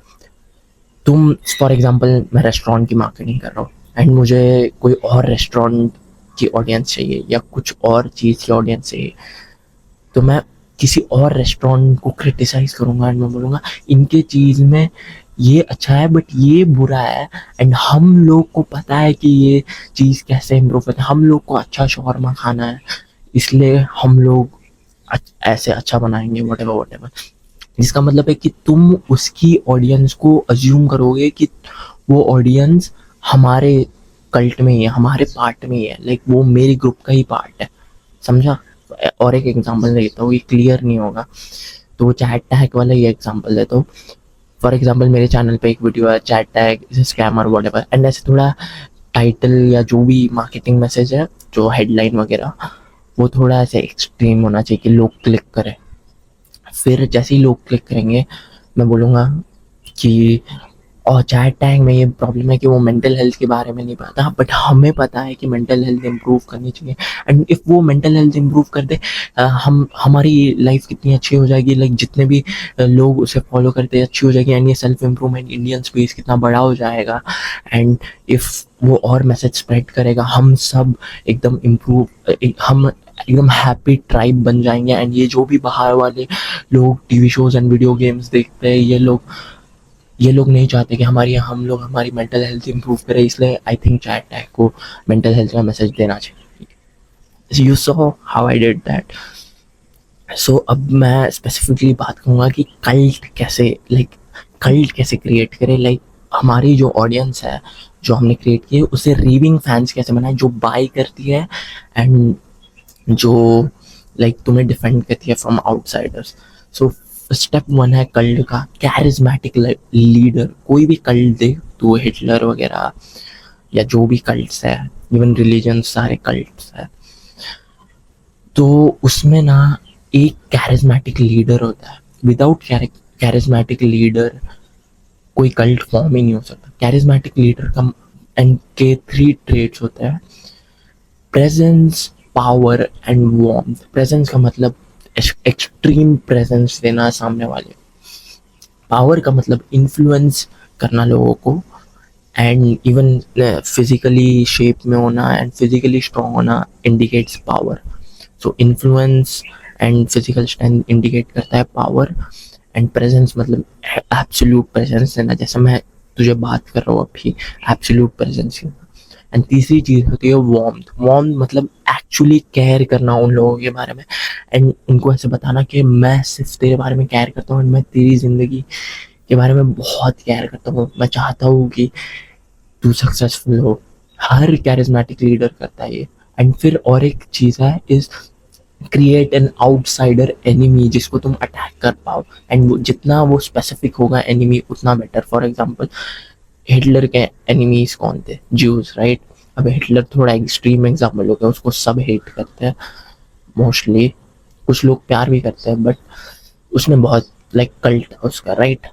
तुम फॉर एग्जांपल मैं रेस्टोरेंट की मार्केटिंग कर रहा हूँ एंड मुझे कोई और रेस्टोरेंट की ऑडियंस चाहिए या कुछ और चीज़ की ऑडियंस चाहिए, तो मैं किसी और रेस्टोरेंट को क्रिटिसाइज करूँगा एंड मैं बोलूँगा इनके चीज़ में ये अच्छा है बट ये बुरा है, एंड हम लोग को पता है कि ये चीज़ कैसे इम्प्रूव करते हैं, हम लोग को अच्छा शौरमा खाना है इसलिए हम लोग ऐसे अच्छा बनाएंगे वटेवर वटेवर। जिसका मतलब है कि तुम उसकी ऑडियंस को अज्यूम करोगे कि वो ऑडियंस हमारे कल्ट में ही है, हमारे पार्ट में ही है, लाइक वो मेरी ग्रुप का ही पार्ट है, समझा। और एक एग्जांपल देता हूँ, ये क्लियर नहीं होगा तो वो चैट टैग वाला ही एग्जांपल देता हूँ। फॉर एग्जांपल मेरे चैनल पे एक वीडियो है chat tag scammer whatever, and ऐसे थोड़ा टाइटल या जो भी मार्केटिंग मैसेज है जो हेडलाइन वगैरह वो थोड़ा ऐसे एक्सट्रीम होना चाहिए कि लोग क्लिक करें। फिर जैसे ही लोग क्लिक करेंगे मैं बोलूँगा कि और चैट टैग में ये प्रॉब्लम है कि वो मेंटल हेल्थ के बारे में नहीं पता, बट हमें पता है कि मेंटल हेल्थ इम्प्रूव करनी चाहिए एंड इफ़ वो मेंटल हेल्थ इम्प्रूव कर दे हम हमारी लाइफ कितनी अच्छी हो जाएगी, लाइक जितने भी लोग उसे फॉलो करते हैं अच्छी हो जाएगी एंड ये सेल्फ इम्प्रूवमेंट इंडियन स्पेस कितना बड़ा हो जाएगा। एंड इफ़ वो और मैसेज स्प्रेड करेगा हम सब एकदम इम्प्रूव हम एकदम हैप्पी ट्राइब बन जाएंगे एंड ये जो भी बाहर वाले लोग TV shows and video games देखते हैं ये लोग नहीं चाहते कि हम लोग हमारी मेंटल हेल्थ इंप्रूव करें, इसलिए आई थिंक चैट टैग को मेंटल हेल्थ का मैसेज देना चाहिए। You saw how I did that. So अब मैं स्पेसिफिकली बात करूँगा कि कल्ट कैसे क्रिएट करें, लाइक हमारी जो ऑडियंस है जो हमने क्रिएट की है उसे रीविंग फैंस कैसे बनाए, जो बाय करती है एंड जो लाइक तुम्हें डिफेंड करती है फ्रॉम आउटसाइडर्स। सो स्टेप 1 है कल्ट का कैरिज्मेटिक लीडर। कोई भी कल्ट दे तो हिटलर वगैरह या जो भी कल्ट्स है, इवन रिलीजन सारे कल्ट्स है, तो उसमें ना एक कैरिज्मेटिक लीडर होता है। विदाउट कैरिज्मेटिक लीडर कोई कल्ट फॉर्म ही नहीं हो सकता। कैरिज्मेटिक लीडर का एंड के 3 ट्रेट्स होते हैं, presence, power and warmth. Presence का मतलब एक्सट्रीम प्रेजेंस देना सामने वाले, पावर का मतलब इन्फ्लुएंस करना लोगों को एंड इवन फिजिकली शेप में होना एंड फिजिकली स्ट्रॉन्ग होना indicates power. So influence and physical strength indicate करता है पावर, एंड प्रेजेंस मतलब एब्सोल्यूट प्रेजेंस देना, जैसे मैं तुझे बात कर रहा हूँ अभी एब्सोल्यूट प्रेजेंस। एंड तीसरी चीज़ होती है वार्मथ। वार्मथ मतलब एक्चुअली केयर करना उन लोगों के बारे में एंड उनको ऐसे बताना कि मैं सिर्फ तेरे बारे में केयर करता हूँ, मैं तेरी ज़िंदगी के बारे में बहुत केयर करता हूँ, मैं चाहता हूँ कि तू सक्सेसफुल हो, हर कैरिज्मेटिक लीडर करता है ये। एंड फिर और एक चीज़ है is create an outsider enemy जिसको तुम अटैक कर पाओ, एंड वो जितना वो स्पेसिफिक होगा एनिमी उतना बेटर। फॉर एग्जांपल हिटलर के एनिमीज कौन थे? Jews, right? अब हिटलर थोड़ा एक्सट्रीम एग्जाम्पल हो गया, उसको सब हेट करते हैं मोस्टली, कुछ लोग प्यार भी करते हैं, बट उसमें बहुत लाइक कल्ट है उसका, राइट?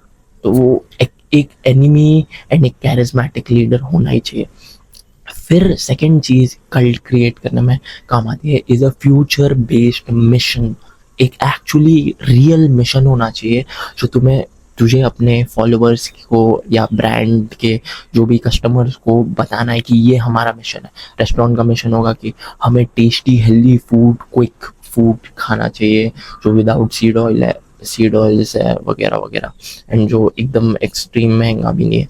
तो वो एक एनिमी एंड एक कैरिज्मेटिक लीडर होना ही चाहिए। फिर सेकंड चीज कल्ट क्रिएट करने में काम आती है is a future based mission. एक एक्चुअली रियल मिशन होना चाहिए जो तुझे अपने फॉलोअर्स को या ब्रांड के जो भी कस्टमर्स को बताना है कि ये हमारा मिशन है। रेस्टोरेंट का मिशन होगा कि हमें tasty healthy food, quick food खाना चाहिए जो विदाउट सीड ऑयल्स है वगैरह वगैरह, एंड जो एकदम एक्सट्रीम महंगा भी नहीं है।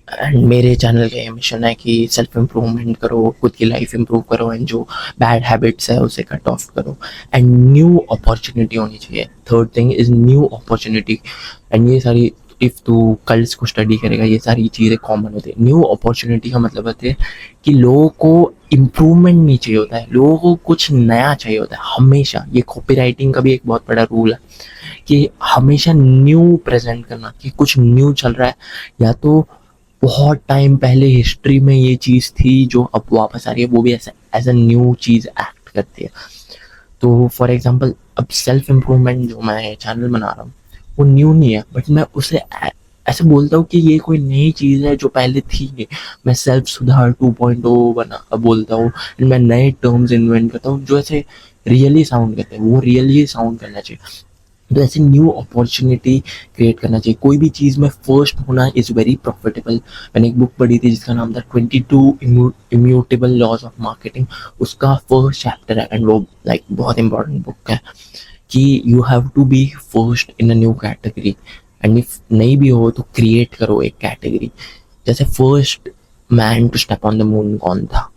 एंड मेरे चैनल का ये मिशन है कि सेल्फ इम्प्रूवमेंट करो, खुद की लाइफ इम्प्रूव करो, एंड जो बैड हैबिट्स है उसे कट ऑफ करो, एंड न्यू अपॉर्चुनिटी होनी चाहिए। Third thing is new opportunity. And ये सारी, इफ़ तू कल्स को स्टडी करेगा ये सारी चीज़ें कॉमन होती है। न्यू अपॉर्चुनिटी का मतलब होता है कि लोगों को इम्प्रूवमेंट नहीं चाहिए होता है, लोगों को कुछ नया चाहिए होता है हमेशा। ये कॉपी राइटिंग का भी एक बहुत बड़ा रूल है कि हमेशा न्यू प्रेजेंट करना, कि कुछ न्यू चल रहा है, या तो बहुत टाइम पहले हिस्ट्री में ये चीज़ थी जो अब वापस आ रही है, वो भी ऐसा एज अ न्यू चीज़ एक्ट करती है। तो फॉर एग्जांपल अब सेल्फ इम्प्रूवमेंट जो मैं चैनल बना रहा हूँ वो न्यू नहीं है, बट मैं उसे ऐसे बोलता हूँ कि ये कोई नई चीज़ है जो पहले थी नहीं। मैं सेल्फ सुधार 2.0 बना बोलता हूँ, मैं नए टर्म्स इन्वेंट करता हूँ जो ऐसे रियली साउंड करते हैं, वो रियली साउंड करना चाहिए। तो ऐसे न्यू अपॉर्चुनिटी क्रिएट करना चाहिए। कोई भी चीज़ में फर्स्ट होना इज़ वेरी प्रॉफिटेबल। मैंने एक बुक पढ़ी थी जिसका नाम था 22 इम्यूटेबल लॉज ऑफ मार्केटिंग। उसका फर्स्ट चैप्टर है, एंड वो लाइक बहुत इंपॉर्टेंट बुक है कि you have to be first in a new category, and if नहीं भी हो तो क्रिएट करो एक कैटेगरी। जैसे first man to step on the moon कौन था?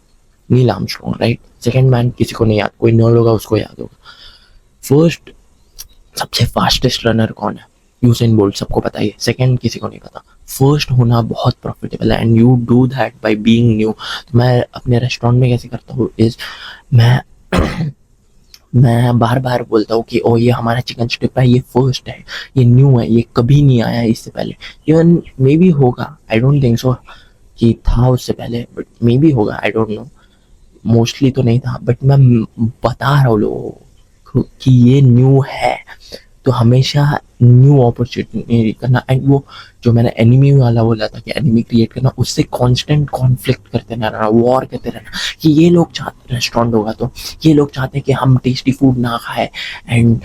Neil Armstrong, right? Second man किसी को नहीं याद, कोई नर्ड होगा उसको याद होगा। फर्स्ट सबसे फास्टेस्ट रनर कौन है? यूसेन बोल्ट, सबको पता है। सेकंड किसी को नहीं पता। फर्स्ट होना बहुत प्रॉफिटेबल है, and you do that by being new. तो मैं अपने रेस्टोरेंट में कैसे करता हूँ इज मैं मैं बार बार बोलता हूँ कि ओ ये हमारा चिकन स्ट्रिप है, ये फर्स्ट है, ये न्यू है, ये कभी नहीं आया इससे पहले। इवन मे बी होगा, आई डोंट थिंक सो कि था उससे पहले, बट मे बी होगा, आई डोंट नो। मोस्टली तो नहीं था, बट मैं बता रहा हूँ लोगों को कि ये न्यू है। तो हमेशा न्यू अपॉर्चुनिटी करना, एंड वो जो मैंने एनिमी वाला बोला था कि एनिमी क्रिएट करना, उससे कांस्टेंट कॉन्फ्लिक्ट करते रहना, वॉर करते रहना कि ये लोग चाहते, रेस्टोरेंट होगा तो ये लोग चाहते हैं कि हम टेस्टी फूड ना खाए एंड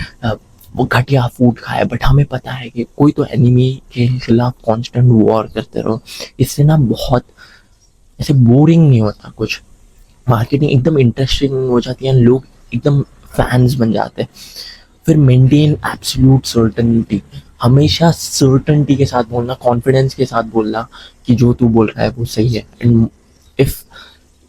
वो घटिया फूड खाए, बट हमें पता है कि कोई तो एनिमी के खिलाफ कांस्टेंट वॉर करते रहो। इससे ना बहुत ऐसे बोरिंग नहीं होता कुछ, मार्केटिंग एकदम इंटरेस्टिंग हो जाती है, लोग एकदम फैंस बन जाते हैं। फिर मेंटेन एब्सोल्यूट सर्टेनिटी। हमेशा सर्टेनिटी के साथ बोलना, कॉन्फिडेंस के साथ बोलना कि जो तू बोल रहा है वो सही है। एंड इफ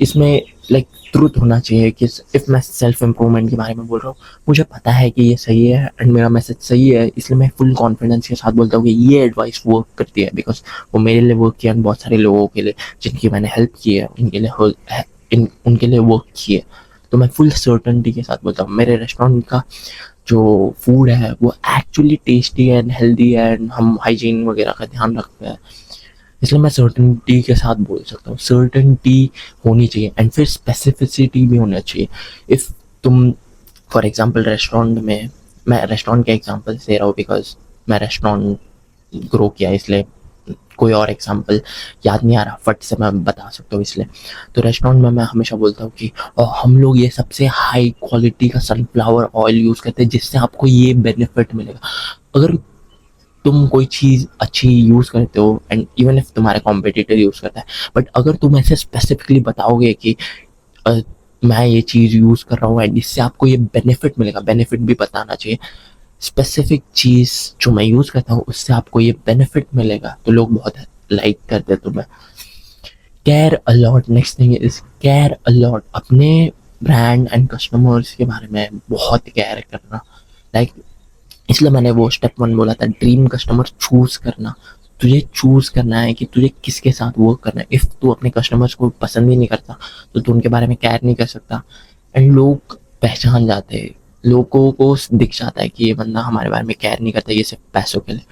इसमें लाइक ट्रुथ होना चाहिए कि इफ मैं सेल्फ इम्प्रूवमेंट के बारे में बोल रहा हूँ, मुझे पता है कि ये सही है एंड मेरा मैसेज सही है, इसलिए मैं फुल कॉन्फिडेंस के साथ बोलता हूँ कि ये एडवाइस वर्क करती है, बिकॉज वो मेरे लिए वर्क किया, बहुत सारे लोगों के लिए जिनकी मैंने हेल्प की है उनके लिए वर्क किए। तो मैं फुल सर्टेनिटी के साथ बोलता हूँ मेरे रेस्टोरेंट का जो फूड है वो एक्चुअली टेस्टी एंड हेल्दी है, एंड हम हाइजीन वगैरह का ध्यान रखते हैं, इसलिए मैं सर्टेनिटी के साथ बोल सकता हूँ। सर्टेनिटी होनी चाहिए, एंड फिर स्पेसिफिसिटी भी होना चाहिए। इफ़ तुम फॉर एग्जांपल रेस्टोरेंट में, मैं रेस्टोरेंट के एग्जांपल दे रहा हूँ बिकॉज मैं रेस्टोरेंट ग्रो किया, इसलिए कोई और एग्जांपल याद नहीं आ रहा, फट से मैं बता सकता हूँ इसलिए। तो रेस्टोरेंट में मैं हमेशा बोलता हूँ कि हम लोग ये सबसे हाई क्वालिटी का सनफ्लावर ऑयल यूज़ करते हैं जिससे आपको ये बेनिफिट मिलेगा। अगर तुम कोई चीज़ अच्छी यूज़ करते हो, एंड इवन इफ तुम्हारे कॉम्पिटिटर यूज़ करता है, बट अगर तुम ऐसे स्पेसिफिकली बताओगे कि मैं ये चीज़ यूज़ कर रहा हूँ एंड इससे आपको ये बेनिफिट मिलेगा, बेनिफिट भी बताना चाहिए। स्पेसिफिक चीज़ जो मैं यूज़ करता हूँ उससे आपको ये बेनिफिट मिलेगा, तो लोग बहुत लाइक करते हैं तुम्हें। Care a lot, next thing is care a lot. अपने ब्रांड एंड कस्टमर्स के बारे में बहुत केयर करना, लाइक इसलिए मैंने वो स्टेप 1 बोला था, ड्रीम कस्टमर चूज करना। तुझे चूज करना है कि तुझे किसके साथ वर्क करना है. इफ तू अपने कस्टमर्स को पसंद ही नहीं करता तो तू उनके बारे में केयर नहीं कर सकता. एंड लोग पहचान जाते हैं, लोगों को दिख जाता है कि ये बंदा हमारे बारे में केयर नहीं करता, ये सिर्फ पैसों के लिए.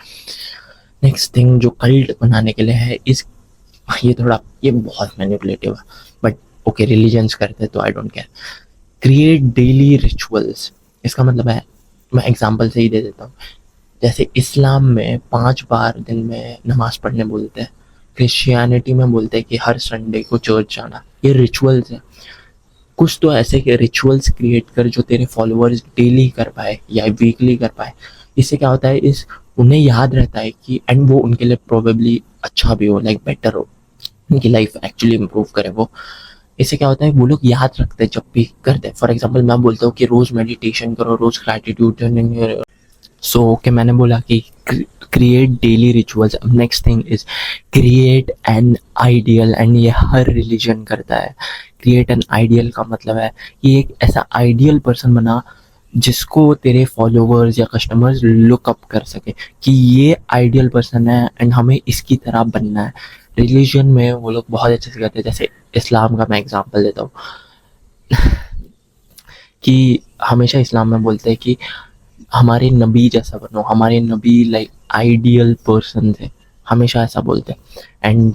नेक्स्ट थिंग जो कल्ट बनाने के लिए है इस, ये बहुत मैनिपुलेटिव है, बट ओके रिलीजन्स करते हैं तो I don't care. Create daily rituals. इसका मतलब है, मैं एग्जांपल से ही दे देता हूँ. जैसे इस्लाम में 5 बार दिन में नमाज पढ़ने बोलते हैं, क्रिश्चियनिटी में बोलते हैं कि हर संडे को चर्च जाना. ये रिचुअल्स है. कुछ तो ऐसे के रिचुअल्स क्रिएट कर जो तेरे फॉलोअर्स डेली कर पाए या वीकली कर पाए. इससे क्या होता है, इस उन्हें याद रहता है कि, एंड वो उनके लिए प्रोबेबली अच्छा भी हो, लाइक बेटर हो, उनकी लाइफ एक्चुअली इम्प्रूव करे वो. इससे क्या होता है, वो लोग याद रखते हैं जब भी करते हैं. फॉर एग्जाम्पल मैं बोलता हूँ कि रोज मेडिटेशन करो, रोज ग्रैटिट्यूड. सो ओके मैंने बोला कि क्रिएट डेली रिचुअल्स. अब next thing is create an ideal. And ये हर रिलीजन करता है. क्रिएट एन आइडियल का मतलब है कि एक ऐसा आइडियल पर्सन बना जिसको तेरे फॉलोवर्स या कस्टमर्स लुक अप कर सके कि ये आइडियल पर्सन है एंड हमें इसकी तरह बनना है. रिलीजन में वो लोग बहुत अच्छे से करते हैं. जैसे इस्लाम का मैं एग्जांपल देता हूँ कि हमेशा इस्लाम में बोलते हैं कि हमारे नबी जैसा बनो, हमारे नबी लाइक आइडियल पर्सन थे, हमेशा ऐसा बोलते हैं. एंड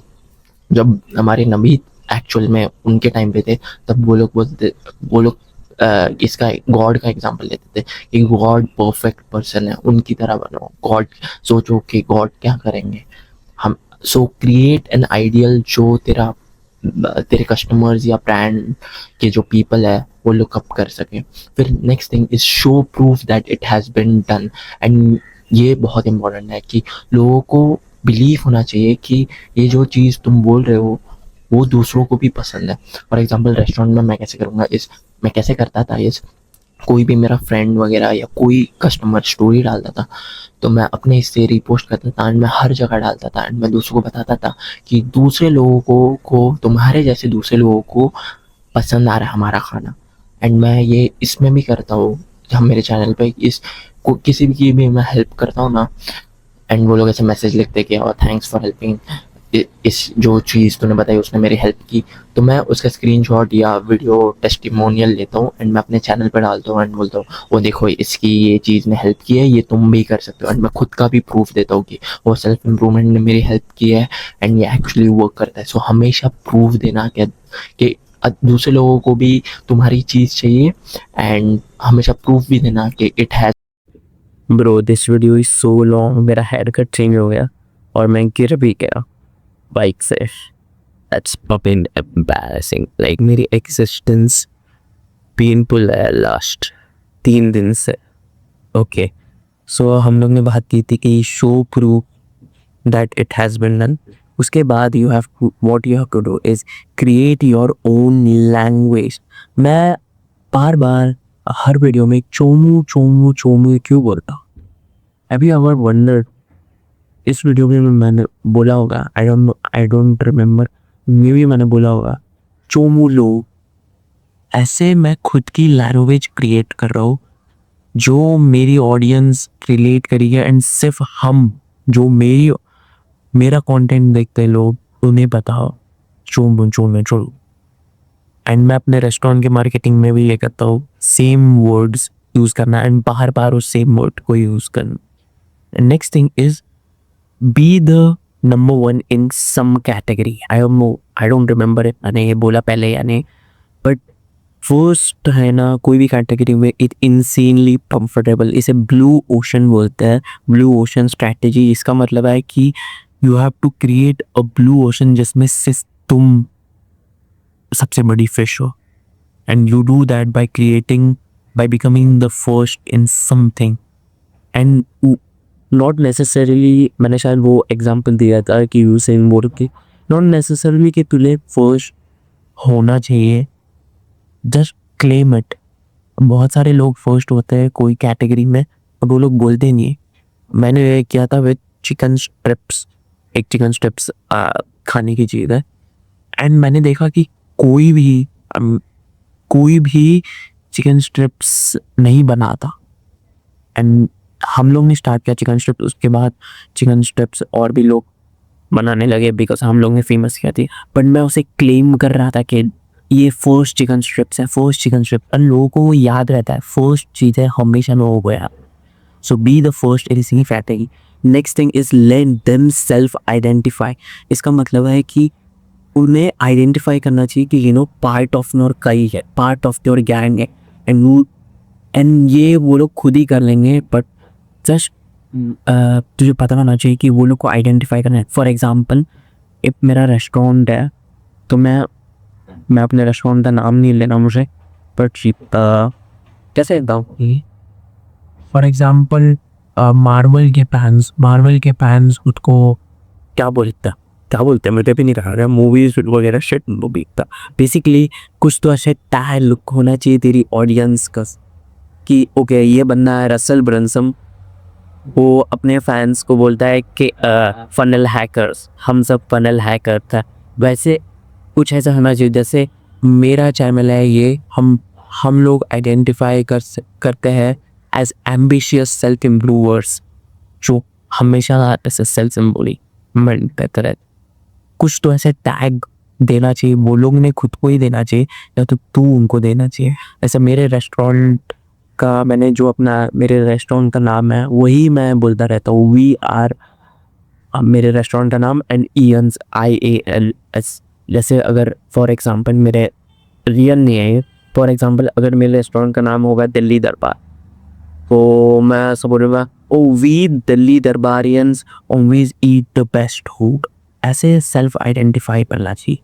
जब हमारे नबी एक्चुअल में उनके टाइम पे थे तब वो लोग इसका गॉड का एग्जांपल लेते थे कि गॉड परफेक्ट पर्सन है, उनकी तरह बनो. गॉड सोचो कि गॉड क्या करेंगे हम. सो क्रिएट एन आइडियल जो तेरे कस्टमर्स या ब्रांड के जो पीपल है वो लुक अप कर सके. फिर next thing is show proof that it has been done. And ये बहुत इंपॉर्टेंट है कि लोगों को बिलीव होना चाहिए कि ये जो चीज़ तुम बोल रहे हो वो दूसरों को भी पसंद है. फॉर एग्जाम्पल रेस्टोरेंट में मैं कैसे करूँगा मैं कैसे करता था कोई भी मेरा फ्रेंड वगैरह या कोई कस्टमर स्टोरी डालता था तो मैं अपने इससे रीपोस्ट करता था एंड मैं हर जगह डालता था एंड मैं दूसरों को बताता था कि दूसरे लोगों को तुम्हारे जैसे दूसरे लोगों को पसंद आ रहा है हमारा खाना. एंड मैं ये इसमें भी करता हूँ जब मेरे चैनल पे किसी की भी मैं हेल्प करता हूँ ना, एंड वो लोग ऐसे मैसेज लिखते कि थैंक्स फॉर हेल्पिंग, इस जो चीज़ तूने बताई उसने मेरी हेल्प की, तो मैं उसका स्क्रीनशॉट या वीडियो टेस्टिमोनियल लेता हूँ एंड मैं अपने चैनल पर डालता हूँ एंड बोलता हूँ वो देखो इसकी ये चीज़ ने हेल्प की है, ये तुम भी कर सकते हो. एंड मैं खुद का भी प्रूफ देता हूँ कि वो सेल्फ इम्प्रूवमेंट ने मेरी हेल्प की है एंड ये एक्चुअली वर्क करता है. सो हमेशा प्रूफ देना कि दूसरे लोगों को भी तुम्हारी चीज़ चाहिए एंड हमेशा प्रूफ भी देना कि it has. Bro this video is so long, मेरा हेयर कट चेंज हो गया और मैं गिर भी गया बाइक से. That's fucking embarrassing. लाइक मेरी एग्जिस्टेंस पेनफुल है लास्ट 3 दिन से. ओके सो हम लोग ने बात की थी कि show proof that it has been done. उसके बाद you have what you have to do is create your own language. मैं बार बार हर वीडियो में चोमू चोमू चोमू क्यों बोलता हूँ? Have you ever wondered? इस वीडियो में मैंने बोला होगा, आई डोंट रिमेम्बर, मे भी मैंने बोला होगा चोमू लो. ऐसे मैं खुद की लैंग्वेज क्रिएट कर रहा हूँ जो मेरी ऑडियंस रिलेट करेगी एंड सिर्फ हम जो मेरा कंटेंट देखते हैं लोग उन्हें पता हो चोमू चोमू चोमू. एंड मैं अपने रेस्टोरेंट के मार्केटिंग में भी ये करता हूँ सेम वर्ड्स यूज़ करना एंड बार बार उस सेम वर्ड को यूज़ करना. Next thing is be the number 1 in some category. I don't remember it मैंने ये बोला पहले या नहीं, बट फर्स्ट है ना कोई भी कैटेगरी में इट इंसेनली कंफर्टेबल. इसे ब्लू ओशन बोलते हैं, ब्लू ओशन स्ट्रैटेजी. इसका मतलब है कि you have to create a blue ocean जिसमें सिर्फ तुम सबसे बड़ी फिश हो. And you do that by becoming the first in something. And not necessarily, मैंने शायद वो एग्जांपल दिया था कि यूसेन बोल्ट की, नॉट नेसेसरीली कि तुझे फर्स्ट होना चाहिए, जस्ट क्लेम इट. बहुत सारे लोग फर्स्ट होते हैं कोई कैटेगरी में और वो लोग बोलते नहीं. मैंने ये किया था विद चिकन स्ट्रिप्स. एक चिकन स्ट्रिप्स खाने की चीज़ है एंड मैंने देखा कि कोई भी चिकन स्ट्रिप्स नहीं बनाता. एंड हम लोग ने स्टार्ट किया चिकन स्ट्रिप्स. उसके बाद चिकन स्ट्रिप्स और भी लोग बनाने लगे बिकॉज हम लोग ने फेमस किया थी। बट मैं उसे क्लेम कर रहा था कि ये फर्स्ट चिकन स्ट्रिप्स है, फर्स्ट चिकन स्ट्रिप। और लोगों को वो याद रहता है, फर्स्ट चीज़ है हमेशा नो हो गया। So be the first in singing factory. Next thing is let them self identify. इसका मतलब है कि उन्हें आइडेंटिफाई करना चाहिए कि you know part of your कई है, पार्ट ऑफ योर गैंग है, एंड ये वो लोग खुद ही कर लेंगे। बट जस्ट तुझे पता होना चाहिए कि वो लोग को आइडेंटिफाई करना है। फॉर एग्जांपल एक मेरा रेस्टोरेंट है, तो मैं अपने रेस्टोरेंट का नाम नहीं लेना मुझे, बट कैसे बताऊँ। फॉर एग्जांपल मार्वल के फैंस खुद को क्या बोलते हैं मुझे भी नहीं रहा, मूवीज वगैरह शिट वो भी था। बेसिकली कुछ तो ऐसे टैग लुक होना चाहिए तेरी ऑडियंस का कि ओके ये बंदा है रसल ब्रंसम, वो अपने फैंस को बोलता है कि फनल हैकर्स, हम सब फनल हैकर था। वैसे कुछ ऐसा होना चाहिए जैसे मेरा चैनल है ये, हम लोग आइडेंटिफाई करते हैं एज एम्बिशियस सेल्फ इम्प्रूवर्स, जो हमेशा ऐसे सेल्फ इम्प्रूवमेंट करते रहते। कुछ तो ऐसे टैग देना चाहिए, वो लोग ने खुद को ही देना चाहिए या तो तू उनको देना चाहिए। ऐसे मेरे रेस्टोरेंट का मैंने जो अपना मेरे रेस्टोरेंट का नाम है वही मैं बोलता रहता हूँ, वी आर, मेरे रेस्टोरेंट का नाम एंड ईयंस IALS। जैसे अगर फॉर एग्जांपल मेरे रियल नहीं है, फॉर एग्जांपल अगर मेरे रेस्टोरेंट का नाम होगा दिल्ली दरबार, तो मैं ऐसा बोलूँगा ओ वी दिल्ली दरबारियंस always eat the best food. ऐसे सेल्फ आइडेंटिफाई करना चाहिए।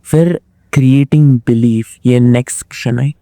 फिर क्रिएटिंग बिलीफ, ये नेक्स्ट क्वेश्चन है।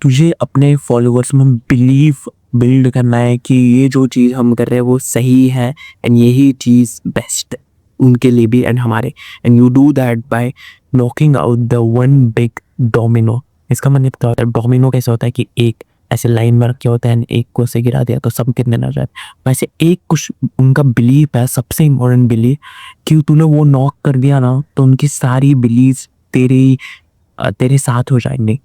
तुझे अपने फॉलोअर्स में बिलीफ बिल्ड करना है कि ये जो चीज़ हम कर रहे हैं वो सही है एंड यही चीज़ बेस्ट है उनके लिए भी एंड हमारे। And you do that bye knocking out the one big domino. इसका मतलब क्या होता है, डोमिनो कैसे होता है कि एक ऐसे लाइन में रखे होते हैं, एक को से गिरा दिया तो सब गिरने लग जाए। वैसे एक कुछ उनका बिलीफ है, सबसे इम्पोर्टेंट बिलीफ, कि तूने वो नॉक कर दिया ना तो उनकी सारी बिलीफ तेरे साथ हो जाएंगे।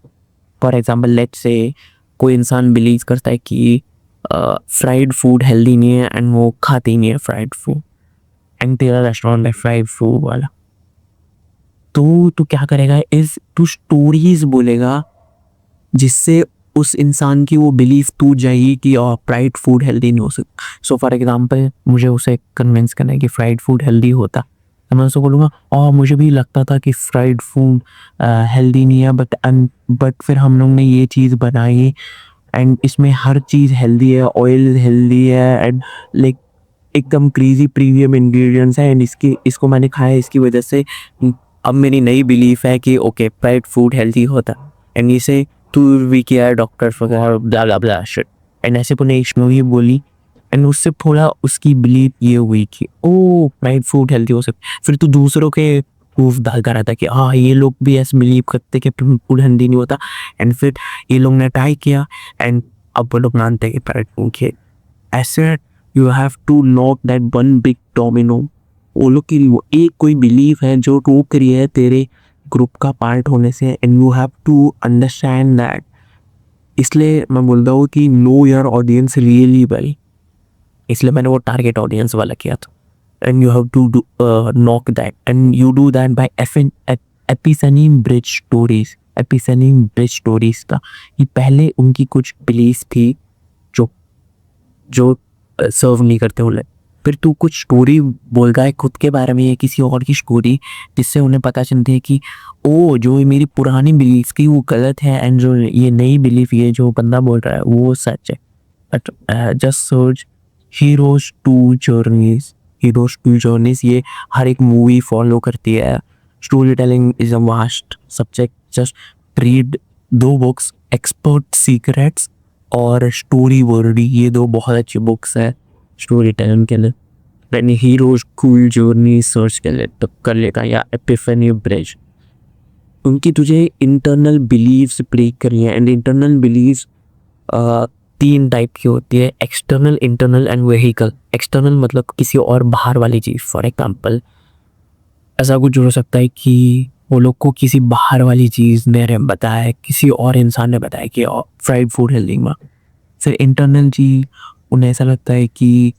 फॉर एग्जाम्पल लेट्स से कोई इंसान बिलीव करता है कि फ्राइड फूड हेल्दी नहीं है एंड वो खाते ही नहीं है फ्राइड फूड, एंड तेरा रेस्टोरेंट है फ्राइड फूड वाला, तो तू क्या करेगा इस तू स्टोरीज बोलेगा जिससे उस इंसान की वो बिलीफ टूट जाएगी कि फ्राइड फूड हेल्दी नहीं हो सकता। सो फॉर एग्जांपल मुझे उसे कन्विंस करना है कि फ्राइड फूड हेल्दी होता, तो मैं उसको बोलूँगा और मुझे भी लगता था कि फ्राइड फूड हेल्दी नहीं है, बट फिर हम लोग ने ये चीज़ बनाई एंड इसमें हर चीज़ हेल्दी है, ऑयल हेल्दी है एंड लाइक एकदम क्रेजी प्रीमियम इंग्रेडिएंट्स है एंड इसको मैंने खाया, इसकी वजह से अब मेरी नई बिलीफ है कि ओके फ्राइड फूड हेल्दी होता। एंड इसे टू भी किया है डॉक्टर वगैरह ब्ला ब्ला ब्ला शिट, एंड ऐसे पुणे ही बोली एंड उससे थोड़ा उसकी बिलीव ये हुई कि ओ फ्राइड फूड हेल्दी हो सकता। फिर तू दूसरों के प्रूफ डालता रहता कि हाँ ये लोग भी ऐसे बिलीव करते कि फूड हेल्दी नहीं होता, एंड फिर ये लोग ने ट्राई किया एंड अब वो लोग मानते हैं कि फ्राइड फूड के। ऐसे you have to knock that one big domino. वो लोग की वो एक कोई बिलीफ है जो रोक रही है तेरे ग्रुप का पार्ट होने से, and you have to understand that. इसलिए मैं बोलता हूँ कि know your audience really well, इसलिए मैंने वो टारगेट ऑडियंस वाला किया था। And you have to knock that and you do that by epiphany bridge stories. Epiphany bridge stories का ये पहले उनकी कुछ बिलीफ थी जो सर्व नहीं करते उन्हें, फिर तू कुछ स्टोरी बोलता है खुद के बारे में या किसी और की स्टोरी, जिससे उन्हें पता चलती है कि ओ जो मेरी पुरानी बिलीफ की वो गलत है एंड जो ये नई बिलीफ ये जो बंदा बोल रहा है वो सच है। But just search heroes to journeys, ये हर एक मूवी फॉलो करती है। Story telling is a vast subject, just read 2 books, expert secrets और स्टोरी वर्डी, ये 2 बहुत अच्छी बुक्स है स्टोरी टेलिंग के लिए। यानी हीरोज कूल जर्नी सर्च के लिए तो कर लेगा, या एपिफनी ब्रिज। उनकी तुझे इंटरनल बिलीव्स ब्रेक करनी है एंड इंटरनल बिलीव्स 3 टाइप की होती है, external, internal and vehicle. External मतलब किसी और बाहर वाली चीज़, फॉर एग्जाम्पल ऐसा कुछ हो सकता है कि वो लोग को किसी बाहर वाली चीज़ ने बताया, किसी और इंसान ने बताया कि फ्राइड फूड हेल्दी में। फिर इंटरनल चीज़ उन्हें ऐसा लगता है कि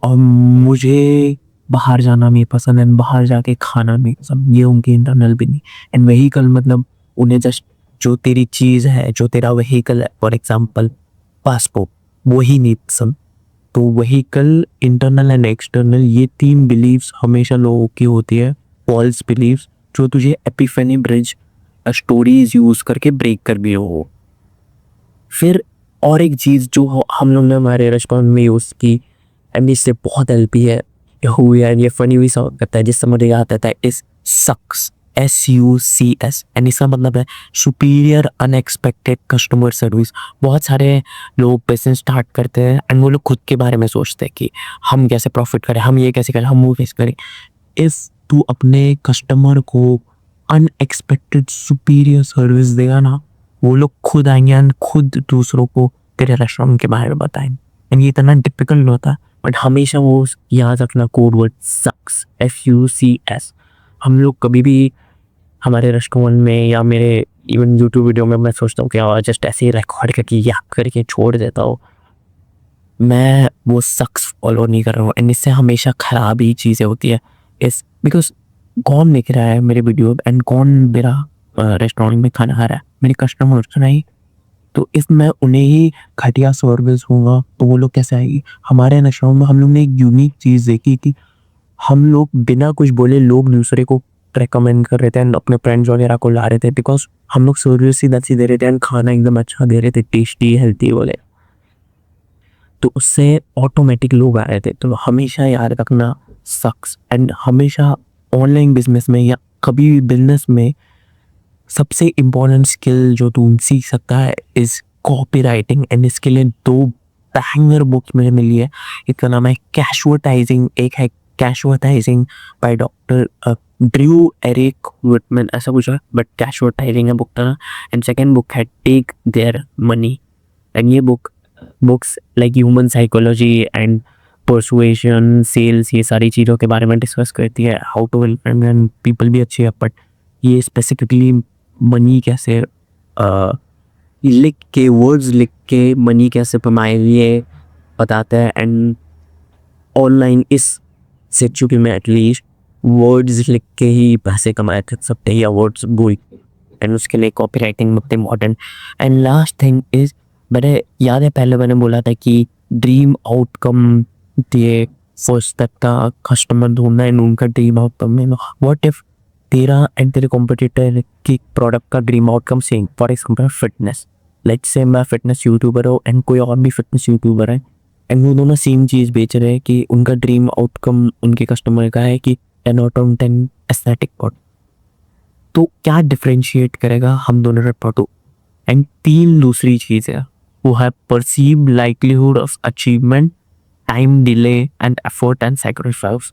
मुझे बाहर जाना भी पसंद है, बाहर जाके खाना भी पसंद, ये उनकी इंटरनल भी नहीं। एंड व्हीकल मतलब उन्हें जस्ट जो तेरी चीज़ है, जो तेरा व्हीकल है, फॉर एग्जांपल पासपोर्ट, वही नहीं पसंद। तो व्हीकल, इंटरनल एंड एक्सटर्नल, ये 3 बिलीव्स हमेशा लोगों की होती है, फॉल्स बिलीव्स, जो तुझे एपिफेनी ब्रिज स्टोरीज यूज़ करके ब्रेक कर भी हो। फिर और एक चीज़ जो हम लोग ने हमारे रेस्टोरेंट में यूज़ की एंड इससे बहुत हेल्प है, ये हुई है, ये फनी भी साउंड करता है, जिससे मुझे याद आता है, इस सक्स, SUCS, एंड इसका मतलब है सुपीरियर अनएक्सपेक्टेड कस्टमर सर्विस। बहुत सारे लोग बिजनेस स्टार्ट करते हैं एंड वो लोग खुद के बारे में सोचते हैं कि हम कैसे प्रॉफिट करें, हम ये कैसे करें, हम वो कैसे करें। इफ़ तू अपने कस्टमर को अनएक्सपेक्टेड सुपीरियर सर्विस देगा ना, वो लोग खुद आएंगे एंड खुद दूसरों को तेरे रेस्टोरेंट के बारे में बताएंगे। एंड ये इतना डिफिकल्ट होता है, बट हमेशा वो याद रखना कोड वर्ड सक्स, SUCS। हम लोग कभी भी हमारे रेस्टोरेंट में या मेरे इवन यूट्यूब वीडियो में मैं सोचता हूँ कि जस्ट ऐसे ही रिकॉर्ड करके याद करके छोड़ देता हूँ, मैं वो सक्स फॉलो नहीं कर रहा हूँ। एंड इससे हमेशा ख़राब ही चीज़ें होती है, इस बिकॉज कौन देख रहा है मेरे वीडियो एंड कौन मेरा रेस्टोरेंट में खाना खा रहा है, मेरे कस्टमर्स नहीं। तो इफ मैं उन्हें ही घटिया सर्विस दूंगा तो वो लोग कैसे आएगी। हमारे रेस्टोरेंट में हम लोग ने एक यूनिक चीज़ देखी कि हम लोग बिना कुछ बोले लोग दूसरे को रेकमेंड कर रहे थे एंड अपने फ्रेंड्स वगैरह को ला रहे थे, बिकॉज हम लोग सर्विस सीधा सी दे रहे थे एंड खाना एकदम अच्छा दे रहे थे, टेस्टी हेल्थी बोले, तो उससे ऑटोमेटिक लोग आ रहे थे। तो हमेशा याद रखना सक्स। एंड हमेशा ऑनलाइन बिजनेस में या कभी भी बिजनेस में सबसे इम्पोर्टेंट स्किल जो तू सीख सकता है इज़ कॉपी राइटिंग। एंड इसके लिए 2 बैंगर बुक्स मुझे मिली है। एक का नाम है कैशुअटाइजिंग, एक है cashvertising by doctor Drew Eric Whitman, ऐसा कुछ है, बट कैशुअटाइजिंग है बुक का। एंड सेकेंड बुक है टेक देयर मनी। एंड ये books like human psychology and persuasion, sales, ये सारी चीज़ों के बारे में डिस्कस करती है। हाउ टू विन पीपल भी अच्छी है, बट ये स्पेसिफिकली मनी कैसे लिख के, वर्ड्स लिख के मनी कैसे कमाए, ये बताता है। एंड ऑनलाइन इस सिचुएशन में एटलीस्ट वर्ड्स लिख के ही पैसे कमाए कर सकते हैं या वर्ड्स बोल, एंड उसके लिए कॉपी राइटिंग बहुत important. And last thing is, मैंने याद है पहले मैंने बोला था कि ड्रीम आउटकम दिए फर्स्ट स्टेप का कस्टमर ढूंढना एंड उनका ड्रीम आउटकम में। व्हाट इफ तेरा एंड तेरे कॉम्पिटिटर की प्रोडक्ट का dream outcome same, for example fitness, let's say मैं फिटनेस यूट्यूबर हूँ एंड कोई और भी फिटनेस यूट्यूबर है एंड वो दोनों सेम चीज़ बेच रहे हैं कि उनका ड्रीम आउटकम उनके कस्टमर का है कि 10 आउट ऑफ 10 एस्थेटिक बॉडी। तो क्या डिफ्रेंशिएट करेगा हम दोनों रिपोर्टों। एंड 3 दूसरी चीज़ है, वो है perceive likelihood of achievement, time delay and effort and sacrifice.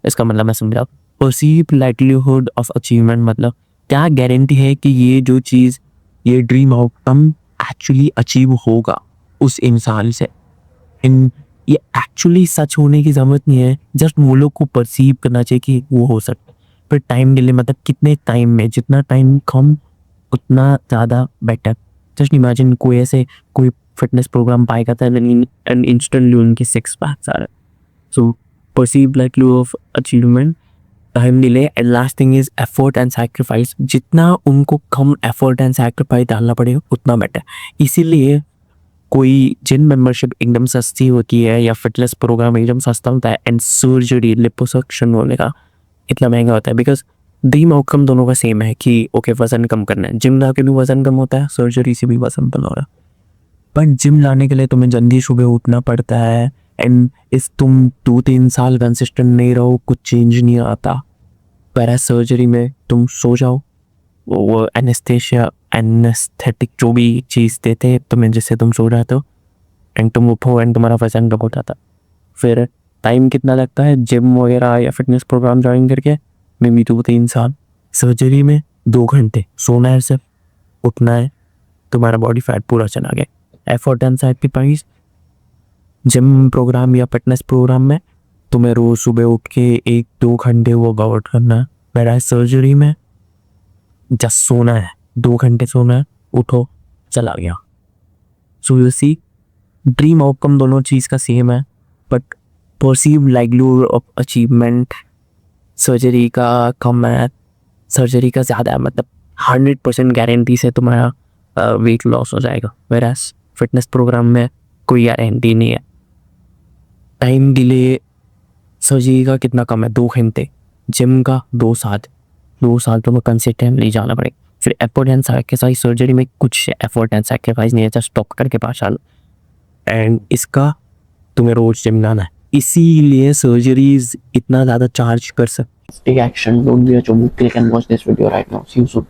इसका मतलब मैं समझा, परसीव लाइकलीहुड ऑफ अचीवमेंट मतलब क्या गारंटी है कि ये जो चीज़, ये ड्रीम आउटकम एक्चुअली अचीव होगा उस इंसान से। इन ये एक्चुअली सच होने की ज़रूरत नहीं है, जस्ट वो लोग को परसीव करना चाहिए कि वो हो सकता है। फिर टाइम डिले मतलब कितने टाइम में, जितना टाइम कम उतना ज़्यादा बेटर। जस्ट इमेजिन कोई ऐसे कोई फिटनेस प्रोग्राम पाएगा था एंड इंस्टेंटली उनके 6 पैक्स आ रहे। So perceive likelihood of achievement, time delay, and last thing is effort and sacrifice. जितना उनको कम एफर्ट एंड सैक्रिफाइस डालना पड़ेगा उतना बेटर। इसीलिए कोई जिम मेंबरशिप एकदम सस्ती होती है या फिटनेस प्रोग्राम एकदम सस्ता होता है एंड सर्जरी लिपोसक्शन होने का इतना महंगा होता है, बिकॉज ड्रीम आउटकम दोनों का सेम है कि ओके वजन कम करना है। जिम जाके भी वजन कम होता है, सर्जरी से भी वजन कम हो रहा है। बट जिम लाने के लिए तुम्हें जल्दी सुबह उठना पड़ता है एंड इस तुम 2-3 साल कंसिस्टेंट नहीं रहो कुछ चेंज नहीं आता। पर सर्जरी में तुम सो जाओ, वो एनेस्थेशिया एनेस्थेटिक जो भी चीज़ देते हैं तुम्हें जिससे तुम सो जाते हो एंड तुम उठो एंड तुम्हारा वजन कम हो जाता। फिर टाइम कितना लगता है जिम वगैरह या फिटनेस प्रोग्राम ज्वाइन करके, मे बी 2-3 साल। सर्जरी में 2 घंटे सोना है, सिर्फ उठना है, तुम्हारा बॉडी फैट पूरा चला गया। Effort and sacrifice, gym programme या फिटनेस प्रोग्राम में तुम्हें रोज़ सुबह उठ के 1-2 घंटे वर्कआउट करना है। मेरा सर्जरी में जस्ट सोना है, 2 घंटे सोना है, उठो चला गया। So you see dream outcome दोनों चीज़ का सेम है, but perceive likelihood of achievement surgery का कम है, सर्जरी का ज़्यादा है, मतलब 100% गारंटी से तुम्हारा वेट लॉस हो जाएगा, वेरास फिटनेस प्रोग्राम में कोई गारंटी नहीं है। टाइम डिले सर्जरी का कितना कम है, 2 घंटे, जिम का 2 साल, 2 साल तुम्हें कंसिस्टेंटली जाना पड़ेगा। फिर एफर्ट एंड सैक्रिफाइस, सर्जरी में कुछ एफर्ट एंड सैक्रिफाइस नहीं है, जस्ट स्टॉप करके पास आ लो। एंड इसका तुम्हें रोज जिम जाना है, इसीलिए सर्जरीज इतना ज़्यादा चार्ज कर सकते। Take action. Don't be a chobu. Click and watch this video right now. See you soon.